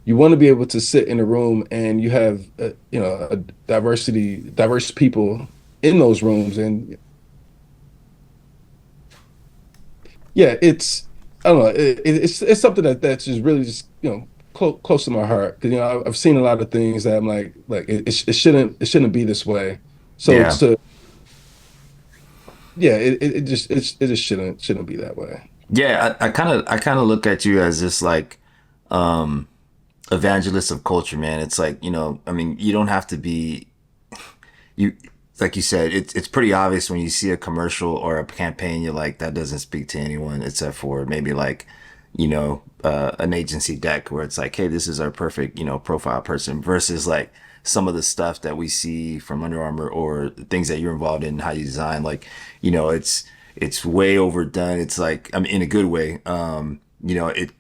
want to be able to sit in a room and you have a diverse people in those rooms. And yeah, it's, I don't know, it's something that's just really just close to my heart, because I've seen a lot of things that I'm like it shouldn't be this way. So Yeah. to yeah, it just shouldn't be that way. Yeah, I kind of look at you as this like um evangelist of culture, man. It's like, I mean, you don't have to be you like you said, it's pretty obvious when you see a commercial or a campaign, you're like, that doesn't speak to anyone except for maybe like, an agency deck where it's like, hey, this is our perfect, profile person, versus like some of the stuff that we see from Under Armour or the things that you're involved in, how you design, like, it's way overdone. It's like, I mean, in a good way. It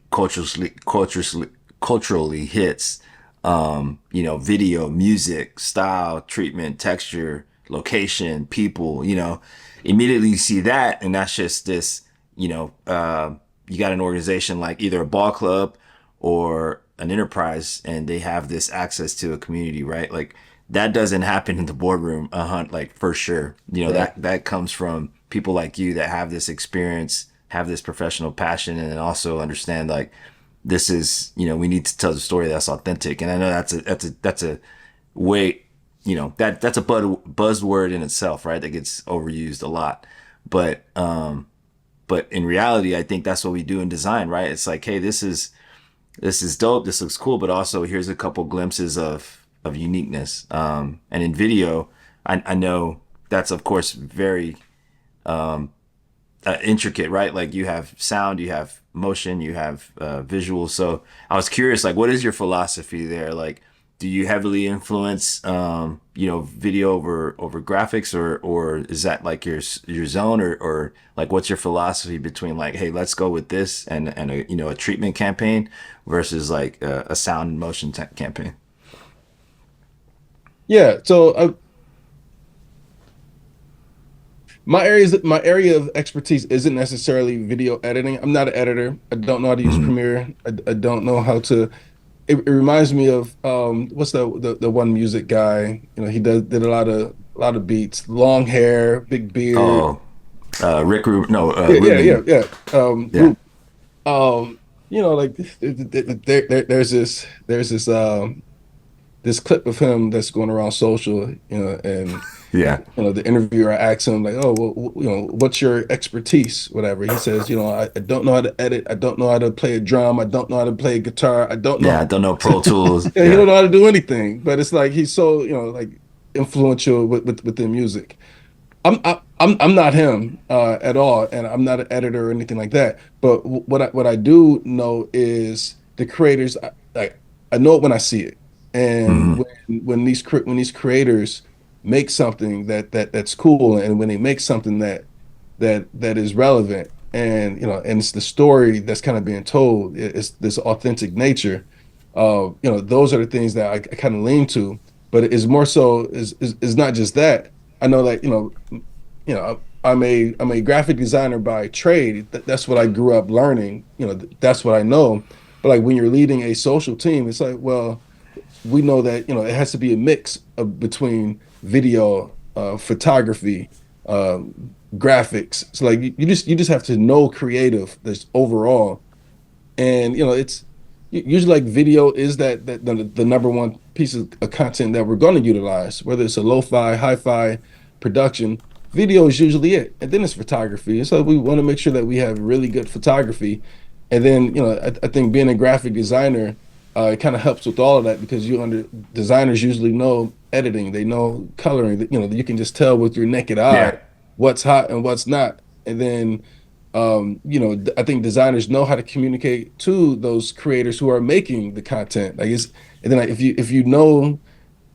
culturally hits, video, music, style, treatment, texture, location, people, immediately you see that. And that's just this, you got an organization like either a ball club or an enterprise, and they have this access to a community, right? Like that doesn't happen in the boardroom, like for sure. Right. That comes from people like you that have this experience, have this professional passion, and then also understand like this is, we need to tell the story that's authentic. And I know that's a way, that's a buzzword in itself, right? That gets overused a lot. But in reality, I think that's what we do in design, right? It's like, hey, this is dope, this looks cool, but also here's a couple glimpses of uniqueness. And in video, I know that's of course very intricate, right? Like you have sound, you have motion, you have visual. So I was curious, like, what is your philosophy there? Like, do you heavily influence, video over graphics, or is that like your zone, or like what's your philosophy between like, hey, let's go with this and a a treatment campaign versus like a sound and motion campaign? Yeah, so my area of expertise isn't necessarily video editing. I'm not an editor. I don't know how to use Hmm. Premiere. I don't know how to. It reminds me of what's the one music guy? He did a lot of beats, long hair, big beard. Oh, Rick Rubin, no, Yeah, yeah, yeah, Rubin. yeah. Yeah. Like there's this clip of him that's going around social, and Yeah. the interviewer asks him like, "Oh, well, what's your expertise?" Whatever. He says, I don't know how to edit. I don't know how to play a drum. I don't know how to play a guitar. I don't Yeah, I know. don't know Pro Tools. Yeah, he Yeah. don't know how to do anything. But it's like he's so, like influential within music. I'm not him at all, and I'm not an editor or anything like that. But what I do know is the creators. I know it when I see it, and Hmm. when these creators make something that's cool, and when they make something that is relevant, and and it's the story that's kind of being told. It's this authentic nature. Those are the things that I kind of lean to. But it's more so is not just that. I know that I'm a graphic designer by trade. That's what I grew up learning. That's what I know. But like when you're leading a social team, it's like, well, we know that it has to be a mix of between video, photography, graphics. So like you just have to know creative this overall, and it's usually like video is that the number one piece of content that we're going to utilize, whether it's a lo-fi, hi-fi production. Video is usually it, and then it's photography. And so we want to make sure that we have really good photography, and then I think being a graphic designer, it kind of helps with all of that because designers usually know editing, they know coloring. You can just tell with your naked eye Yeah. what's hot and what's not, and then I think designers know how to communicate to those creators who are making the content. And then like, if you know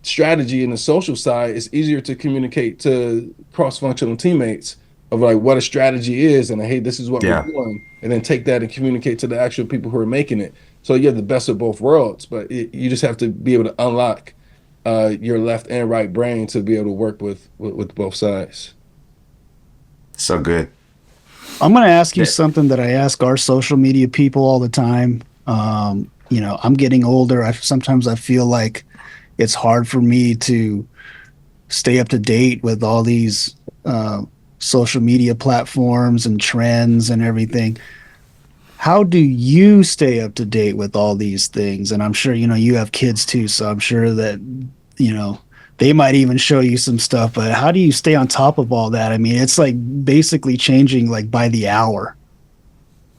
strategy in the social side, it's easier to communicate to cross-functional teammates of like what a strategy is and hey, this is what we're Yeah. doing, and then take that and communicate to the actual people who are making it. So you have the best of both worlds, but you just have to be able to unlock your left and right brain to be able to work with both sides. So good. I'm going to ask you That- something that I ask our social media people all the time. I'm getting older. Sometimes I feel like it's hard for me to stay up to date with all these uh, social media platforms and trends and everything. How do you stay up to date with all these things? And I'm sure, you have kids too, so I'm sure that, you know, they might even show you some stuff, but how do you stay on top of all that? I mean, it's like basically changing like by the hour.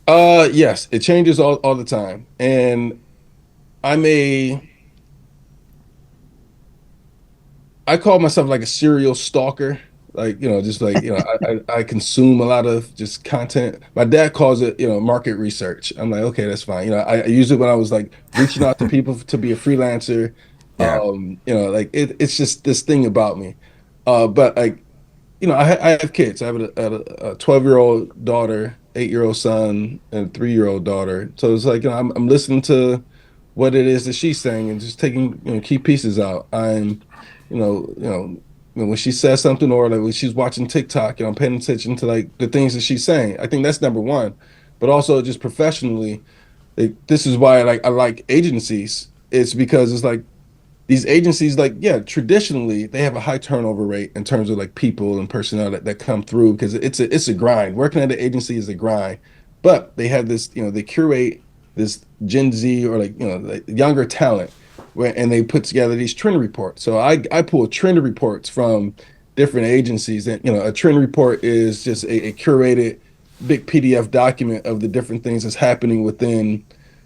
Yes, it changes all the time. And I'm a I call myself like a serial stalker. Like, just like, I consume a lot of just content. My dad calls it, market research. I'm like, okay, that's fine. I used it when I was like reaching out to people to be a freelancer. Yeah. Like it's just this thing about me. But like, I have kids. I have a 12-year-old daughter, 8-year-old son, and a 3-year-old daughter. So it's like, I'm listening to what it is that she's saying and just taking, key pieces out. You know, you know, when she says something or like when she's watching TikTok, I'm paying attention to like the things that she's saying. I think that's number one. But also just professionally, like, this is why I like agencies. It's because it's like these agencies, like, yeah, traditionally they have a high turnover rate in terms of like people and personnel that come through because it's a grind. Working at an agency is a grind, but they have this, they curate this Gen Z or like, like younger talent and they put together these trend reports. So I pull trend reports from different agencies, and a trend report is just a curated big PDF document of the different things that's happening within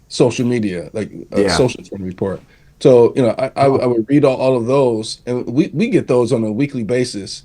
social media, like a Yeah. social trend report. So, Oh, I would read all of those, and we get those on a weekly basis.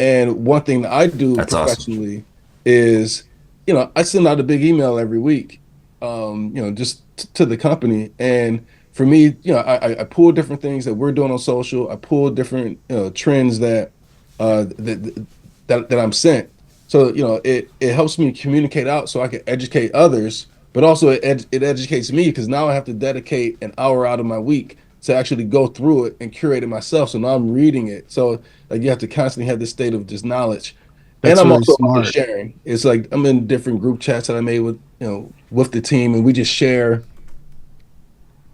And one thing that I do That's awesome. professionally is, I send out a big email every week, just to the company. And for me, I pull different things that we're doing on social. I pull different, trends that I'm sent. So, it helps me communicate out so I can educate others, but also it educates me because now I have to dedicate an hour out of my week to actually go through it and curate it myself. So now I'm reading it. So like you have to constantly have this state of just knowledge. And that's I'm really also about the smart. sharing. It's like I'm in different group chats that I made with, with the team, and we just share,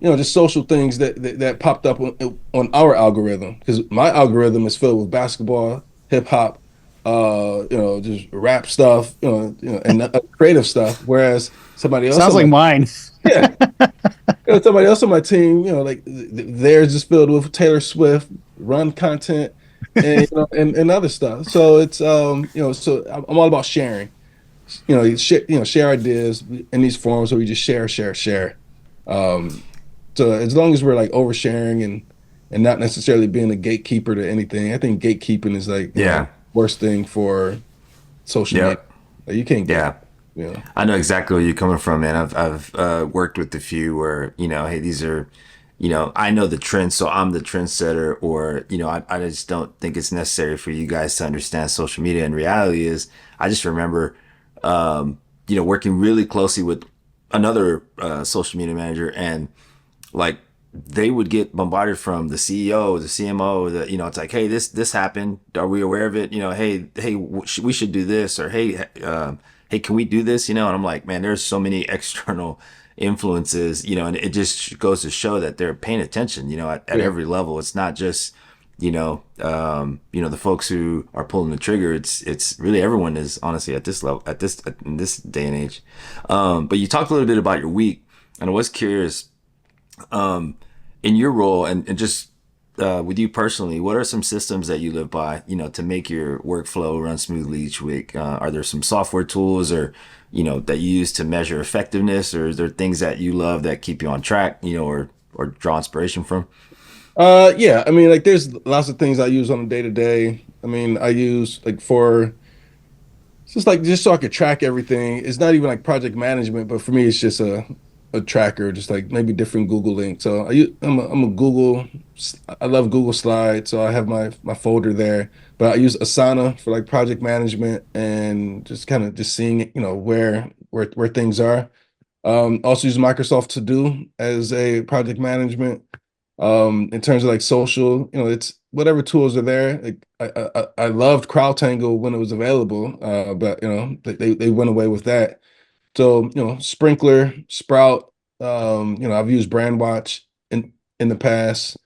just social things that popped up on our algorithm. Because my algorithm is filled with basketball, hip hop, just rap stuff, and creative stuff. Whereas somebody else Sounds on like my mine. yeah, somebody else on my team, like theirs is filled with Taylor Swift run content and and other stuff. So it's so I'm all about sharing. Share ideas in these forums where we just share. Um, so as long as we're like oversharing and not necessarily being a gatekeeper to anything, I think gatekeeping is like Yeah. worst thing for social media. Yep. Like, you can't get Yeah. you know. I know exactly where you're coming from, man. I've worked with a few where, hey, these are, I know the trends, so I'm the trendsetter, or, I just don't think it's necessary for you guys to understand social media. And reality is, I just remember, working really closely with another social media manager, and like they would get bombarded from the CEO, the CMO, it's like, hey, this happened. Are we aware of it? Hey, we should do this, or hey, can we do this? And I'm like, man, there's so many external influences, and it just goes to show that they're paying attention, at Yeah. every level. It's not just the folks who are pulling the trigger. It's really everyone is honestly at this level, in this day and age. But you talked a little bit about your week, and I was curious, in your role, and just with you personally, what are some systems that you live by, to make your workflow run smoothly each week? Are there some software tools, or, that you use to measure effectiveness, or is there things that you love that keep you on track, or draw inspiration from? Yeah, I mean, like there's lots of things I use on a day to day. I mean, I use like for it's just like just so I could track everything. It's not even like project management, but for me, it's just a tracker, just like maybe different Google links. So I'm a Google. I love Google Slides, so I have my folder there. But I use Asana for like project management and just kind of just seeing where things are. Also use Microsoft To Do as a project management. In terms of like social, it's whatever tools are there. Like I loved CrowdTangle when it was available, but they went away with that. So Sprinkler, Sprout, I've used Brandwatch in the past,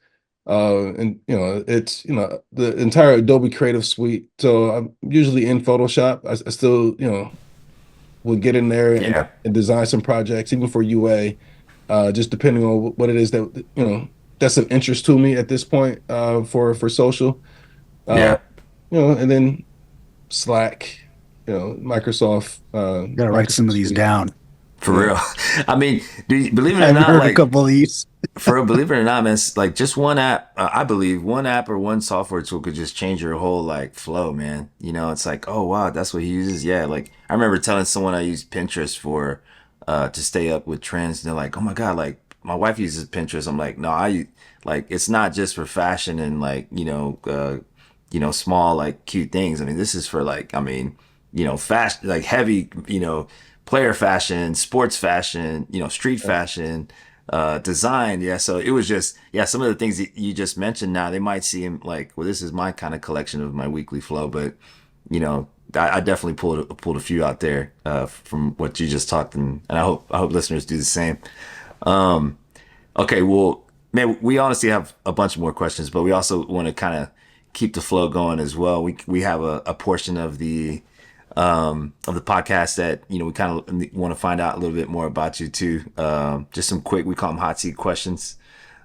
and it's the entire Adobe Creative Suite. So I'm usually in Photoshop. I still would get in there Yeah. and design some projects, even for UA, just depending on what it is that that's of interest to me at this point, for social. Uh, Yeah. and then Slack, Microsoft, Gotta write some Microsoft of these Suite. down. For Yeah. real. I mean, believe it or I've not, heard a like, couple of these. for real, believe it or not, man, it's like just one app. I believe one app or one software tool could just change your whole like flow, man. It's like, oh wow, that's what he uses. Yeah, like I remember telling someone I use Pinterest for to stay up with trends, and they're like, oh my god, like my wife uses Pinterest. I'm like, no, like it's not just for fashion and like small like cute things. I mean, this is for like, I mean, fashion, like heavy, player fashion, sports fashion, street fashion, design. Yeah. So it was just, yeah, some of the things that you just mentioned now, they might seem like, well, this is my kind of collection of my weekly flow, but I definitely pulled a few out there, from what you just talked, and I hope listeners do the same. Um, okay. Well, man, we honestly have a bunch more questions, but we also want to kind of keep the flow going as well. We have a portion of the podcast that we kind of want to find out a little bit more about you too. Just some quick, we call them hot seat questions.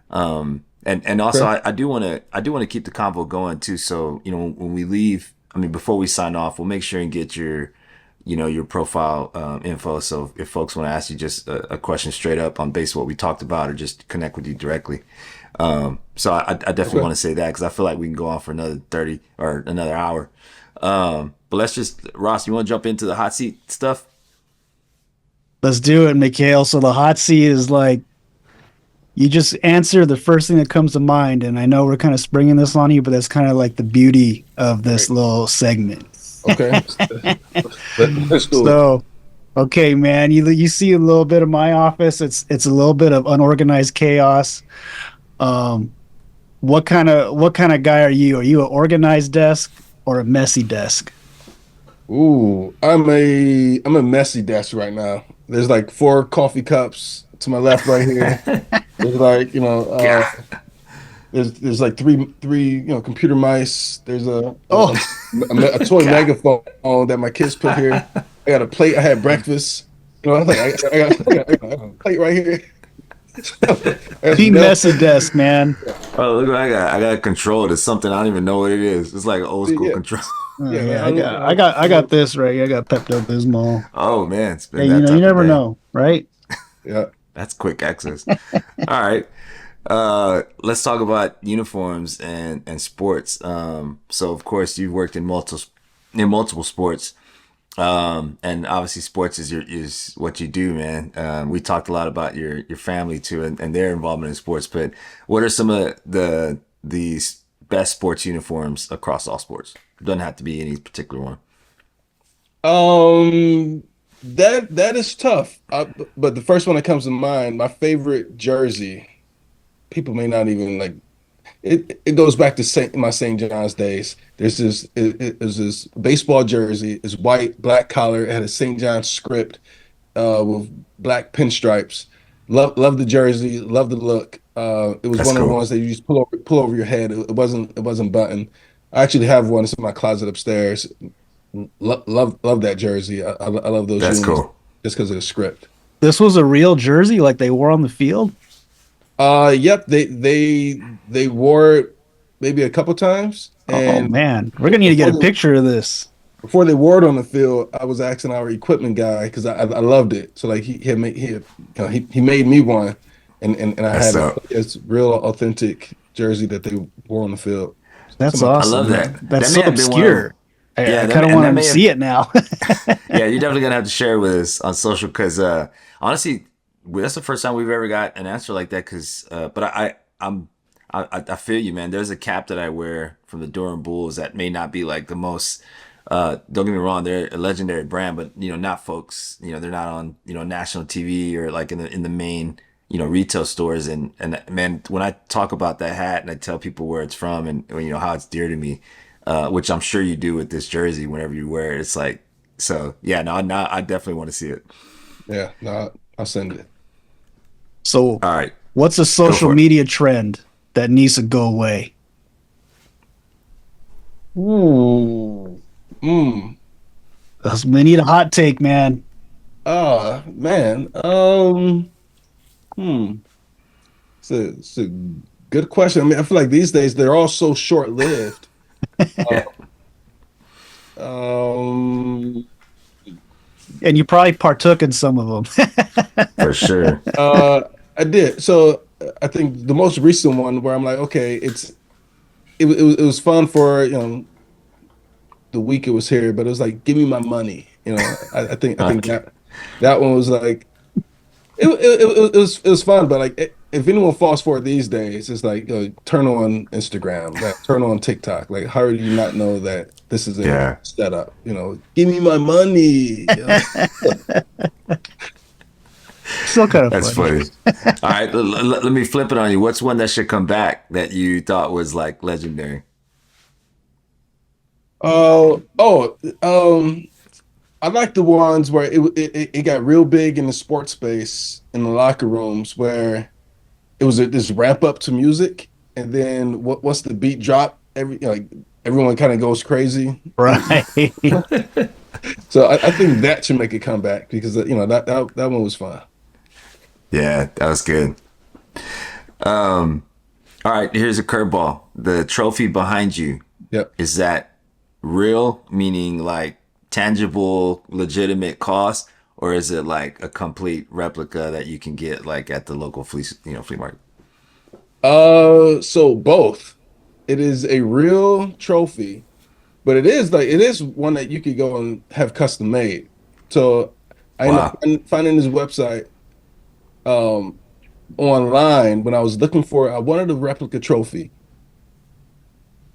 And also Okay. I do want to keep the convo going too. So when we leave, I mean before we sign off, we'll make sure and get your profile info. So if folks want to ask you just a question straight up on base what we talked about, or just connect with you directly. So I definitely Okay. want to say that because I feel like we can go on for another 30 or another hour. But let's just, Ross, you want to jump into the hot seat stuff? Let's do it, Mikhail. So the hot seat is like you just answer the first thing that comes to mind. And I know we're kind of springing this on you, but that's kind of like the beauty of this Right. little segment. Okay. Let's do it. So, okay, man, you see a little bit of my office. It's a little bit of unorganized chaos. Um, what kind of guy are you? Are you an organized desk or a messy desk? Ooh, I'm a messy desk right now. There's like four coffee cups to my left right here. There's like, God. there's like three computer mice. There's Oh, a toy God. megaphone that my kids put here. I got a plate. I had breakfast. I was like, I got a plate right here. I got be some milk. messy desk, man. Oh, look what I got. I got a control to something I don't even know what it is. It's like an old school Yeah, control. yeah. Yeah, I got this right. I got Pepto Bismol. Oh man, it's been Hey, that you type of never day. know, right? yeah. That's quick access. All right. Let's talk about uniforms and sports. So of course you've worked in multiple sports. And obviously sports is what you do, man. We talked a lot about your family too, and their involvement in sports. But what are some of the best sports uniforms across all sports? Doesn't have to be any particular one. Um, That is tough. But the first one that comes to mind, my favorite jersey, people may not even like it. It goes back to my St. John's days. There's this it was this baseball jersey. It's white, black collar. It had a St. John's script with black pinstripes. Love the jersey. Love the look. It was That's one of the cool. ones that you just pull over your head. It wasn't button. I actually have one. It's in my closet upstairs. Love that jersey. I love those That's unis cool. just because of the script. This was a real jersey, like they wore on the field. Yep, they wore it maybe a couple times, Oh and man, we're gonna need to get before a they picture of this. before they wore it on the field, I was asking our equipment guy because I loved it. So like he made me one, and I That's had dope. it's real authentic jersey that they wore on the field. That's Somebody, I love awesome, that. man. That's That so may have been one of obscure. I yeah. kind of And that want to may have see it now. yeah. You're definitely gonna have to share with us on social because honestly, that's the first time we've ever got an answer like that. Because but I feel you, man. There's a cap that I wear from the Durham Bulls that may not be like the most. Don't get me wrong, they're a legendary brand, but not folks. They're not on national TV or like in the main retail stores. And man, when I talk about that hat and I tell people where it's from and how it's dear to me, which I'm sure you do with this jersey whenever you wear it, it's like so. Yeah, no, I definitely want to see it. yeah, no, I'll send it. So, All right, what's a go social for it. media trend that needs to go away? Ooh, mm. We need a hot take, man. Man, hmm. It's a good question. I mean, I feel like these days they're all so short-lived. Yeah, Um, And you probably partook in some of them. for sure. uh, I did. So I think the most recent one where I'm like, okay, it was fun for the week it was here, but it was like, give me my money. I think Okay. that one was like it was fun, but like if anyone falls for it these days, it's like turn on Instagram, like, turn on TikTok. Like, how do you not know that this is a Yeah, setup? Give me my money. Still kind of that's funny. funny. All right, let me flip it on you. What's one that should come back that you thought was like legendary? Oh, I like the ones where it got real big in the sports space in the locker rooms where it was this ramp up to music, and then once the beat drop, everyone kind of goes crazy. Right. So I think that should make a comeback because that one was fun. Yeah, that was good. All right, here's a curveball. The trophy behind you, Yep. is that real, meaning like tangible, legitimate cost, or is it like a complete replica that you can get like at the local flea market? So both. It is a real trophy, but it is one that you could go and have custom made. So I ended up Wow. finding this website um online when I was looking for I wanted a replica trophy.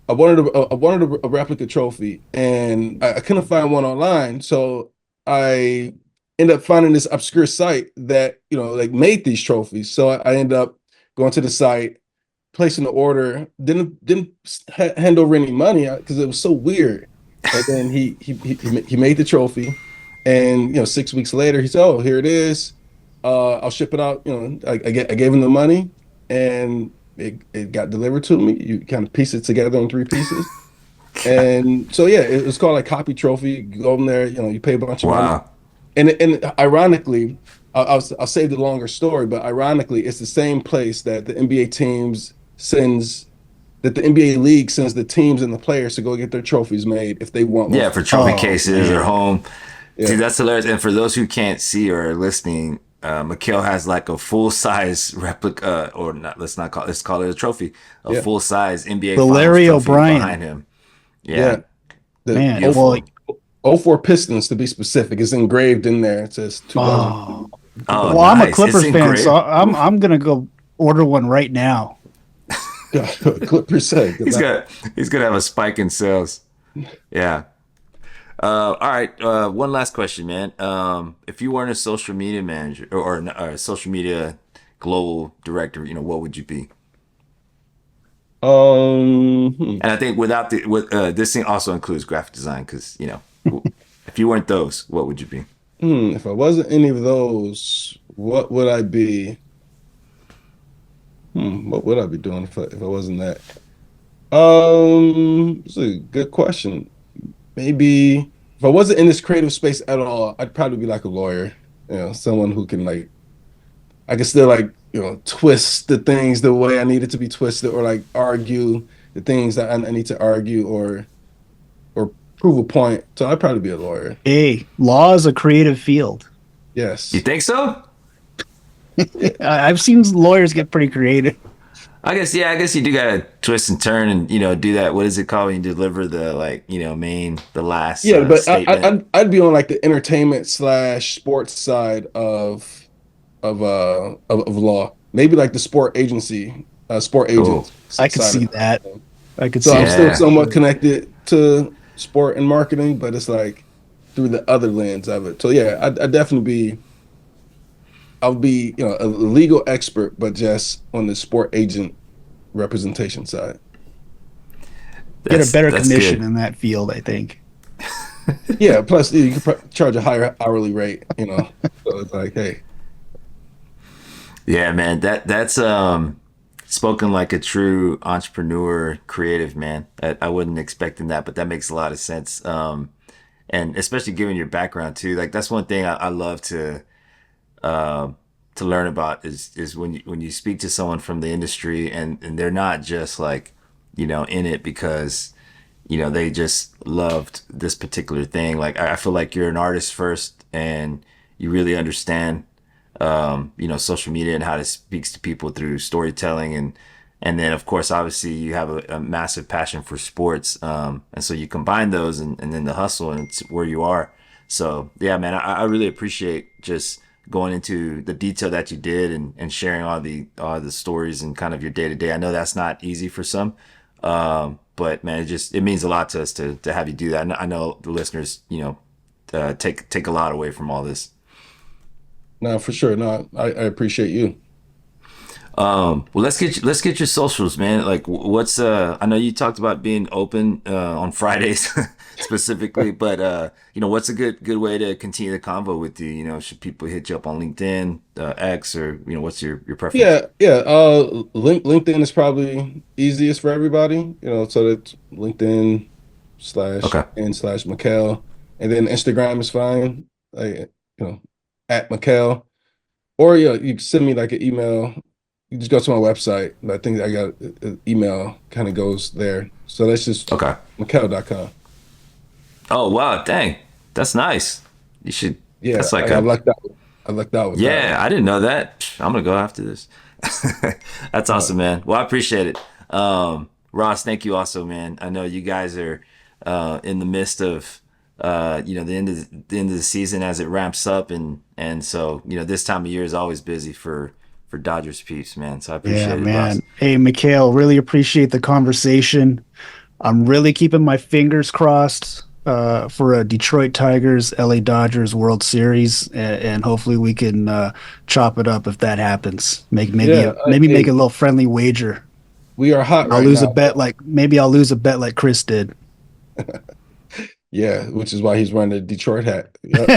I wanted a replica trophy, and I couldn't find one online. So I ended up finding this obscure site that like made these trophies. So I ended up going to the site, placing the order. Didn't hand over any money because it was so weird. And then he made the trophy, and 6 weeks later he said, "Oh, here it is. I'll ship it out." I gave him the money, and it got delivered to me. You kind of piece it together in three pieces, and so yeah, it was called like copy trophy. You go in there, you pay a bunch of money, Wow. and ironically, I'll say the longer story, but ironically, it's the same place that the NBA teams sends that the NBA league sends the teams and the players to go get their trophies made if they want one Yeah, for for trophy Oh cases or man. home. See, yeah that's hilarious. And for those who can't see or are listening, Mekale has like a full size replica, or not. Let's call it a trophy, a yeah full size NBA The Finals Larry trophy O'Brien. behind him. yeah Yeah, the Man. Well, beautiful. O 04 Pistons to be specific is engraved in there. It says 2000 oh. Oh, 2000. Well, I'm a nice. It's Clippers fan, so engraved. Oof. I'm gonna go order one right now. Clippers say good He's luck. got he's gonna have a spike in sales. Yeah. All right. One last question, man. If you weren't a social media manager or a social media global director, what would you be? Hmm. And I think without the with this thing also includes graphic design because if you weren't those, what would you be? If I wasn't any of those, what would I be? What would I be doing if I wasn't that? It's a good question. Maybe if I wasn't in this creative space at all, I'd probably be like a lawyer, someone who can like I can still like, twist the things the way I need it to be twisted or like argue the things that I need to argue or prove a point. So I'd probably be a lawyer. Hey, law is a creative field. You Yes. think so? Yeah. I've seen lawyers get pretty creative. I guess yeah. I guess you do gotta twist and turn and do that. What is it called when you deliver the the last Yeah, but statement? I'd be on like the entertainment slash sports side of law. Maybe like the sport Oh agent I could side of see that. it. I could So see I'm that still for yeah. somewhat sure. connected to sport and marketing, but it's like through the other lens of it. So yeah, I'd definitely be I'll be, a legal expert, but just on the sport agent representation side. Get a better That's commission good. in that field, I think. Yeah, plus you could charge a higher hourly rate. So it's like, hey, Yeah, man. That's spoken like a true entrepreneur, creative man. I wasn't expecting that, but that makes a lot of sense. And especially given your background too, like that's one thing I love um, to learn about is when you speak to someone from the industry and they're not just like in it because they just loved this particular thing. Like I feel like you're an artist first and you really understand social media and how it speaks to people through storytelling and then of course obviously you have a massive passion for sports and so you combine those and then the hustle and it's where you are. So yeah, man, I really appreciate just going into the detail that you did and sharing all the stories and kind of your day to day. I know that's not easy for some, but man, it means a lot to us to have you do that. I know the listeners, take a lot away from all this. no, for sure. No, I appreciate you. Well, let's get your socials, man. Like, what's I know you talked about being open on Fridays specifically, but what's a good way to continue the convo with you? Should people hit you up on LinkedIn, X, or what's your preference? Yeah, yeah. LinkedIn is probably easiest for everybody, so that's LinkedIn slash Okay, and slash Mekale. And then Instagram is fine. Like, at Mekale. Or yeah, you can send me like an email. You just go to my website. I think I got an email kind of goes there. So that's just okay. Mekale.com. Oh wow, dang, that's nice. You should. Yeah, That's like I a lucked out. I lucked out with that Yeah, one. I didn't know that. I'm gonna go after this. That's Uh, awesome, man. Well, I appreciate it. Ross, thank you also, man. I know you guys are in the midst of the end of the season as it ramps up, and so this time of year is always busy for Dodgers peeps, man. So I Yeah, appreciate it, Ross. man. Hey, Mikhail, really appreciate the conversation. I'm really keeping my fingers crossed for a Detroit Tigers, LA Dodgers World Series, and hopefully we can chop it up if that happens. Make yeah, maybe make a hey, little friendly wager. we are hot I'll right lose a now. bet like maybe I'll lose a bet like Chris did. Yeah, which is why he's wearing the Detroit hat. Yep.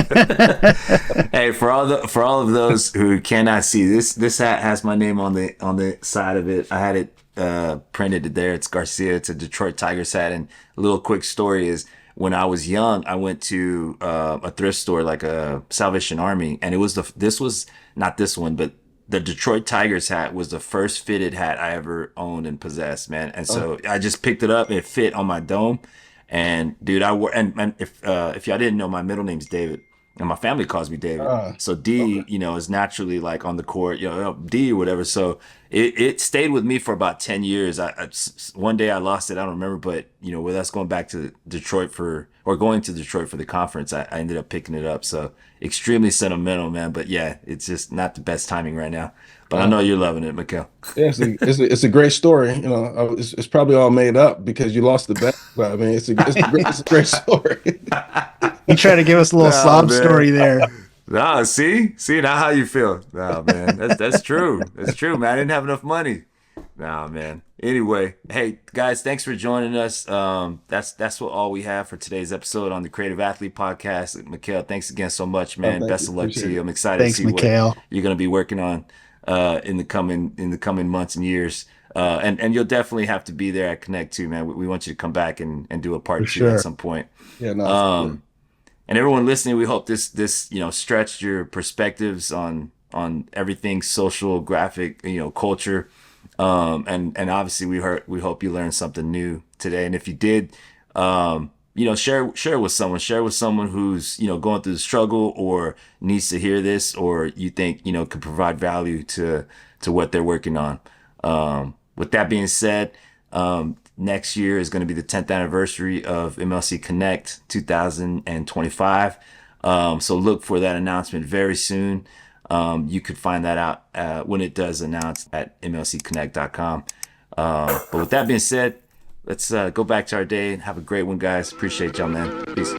Hey, for all of those who cannot see this hat has my name on the side of it. I had it printed there. It's Garcia. It's a Detroit Tigers hat. And a little quick story is when I was young, I went to a thrift store like a Salvation Army, and this was not this one, but the Detroit Tigers hat was the first fitted hat I ever owned and possessed, man. And Oh, so I just picked it up. It fit on my dome. And dude, I wore and if y'all didn't know, my middle name's David, and my family calls me David. So okay. D, is naturally like on the court, D or whatever. So it stayed with me for about 10 years. One day I lost it, I don't remember, but with us going back to Detroit going to Detroit for the conference, I ended up picking it up. So extremely sentimental, man. But yeah, it's just not the best timing right now. But I know Uh, you're loving it, Mikhail. yeah, it's a great story. It's probably all made up because you lost the bet. But I mean, it's a great story. You try to give us a little Nah, sob man. story there. Nah, see now how you feel. Nah, man, that's true. That's true, man. I didn't have enough money. Nah, man. Anyway, hey guys, thanks for joining us. That's what all we have for today's episode on the Creative Athlete Podcast. Mekale, thanks again so much, Oh, man. thank Best you. of luck to Appreciate you. it. I'm excited to Thanks, see what Mikhail. you're gonna be working on in the coming months and years. And you'll definitely have to be there at Connect too, man. We want you to come back and do a For part 2 at sure. some point. Yeah, no, for sure. And everyone listening, we hope this stretched your perspectives on everything social, graphic, culture, and obviously we hope you learned something new today. And if you did, share with someone, who's going through the struggle or needs to hear this, or you think could provide value to what they're working on. With that being said, next year is going to be the 10th anniversary of MLC Connect 2025. So look for that announcement very soon. You could find that out when it does announce at mlcconnect.com. But with that being said, let's go back to our day and have a great one, guys. Appreciate y'all, man. Peace.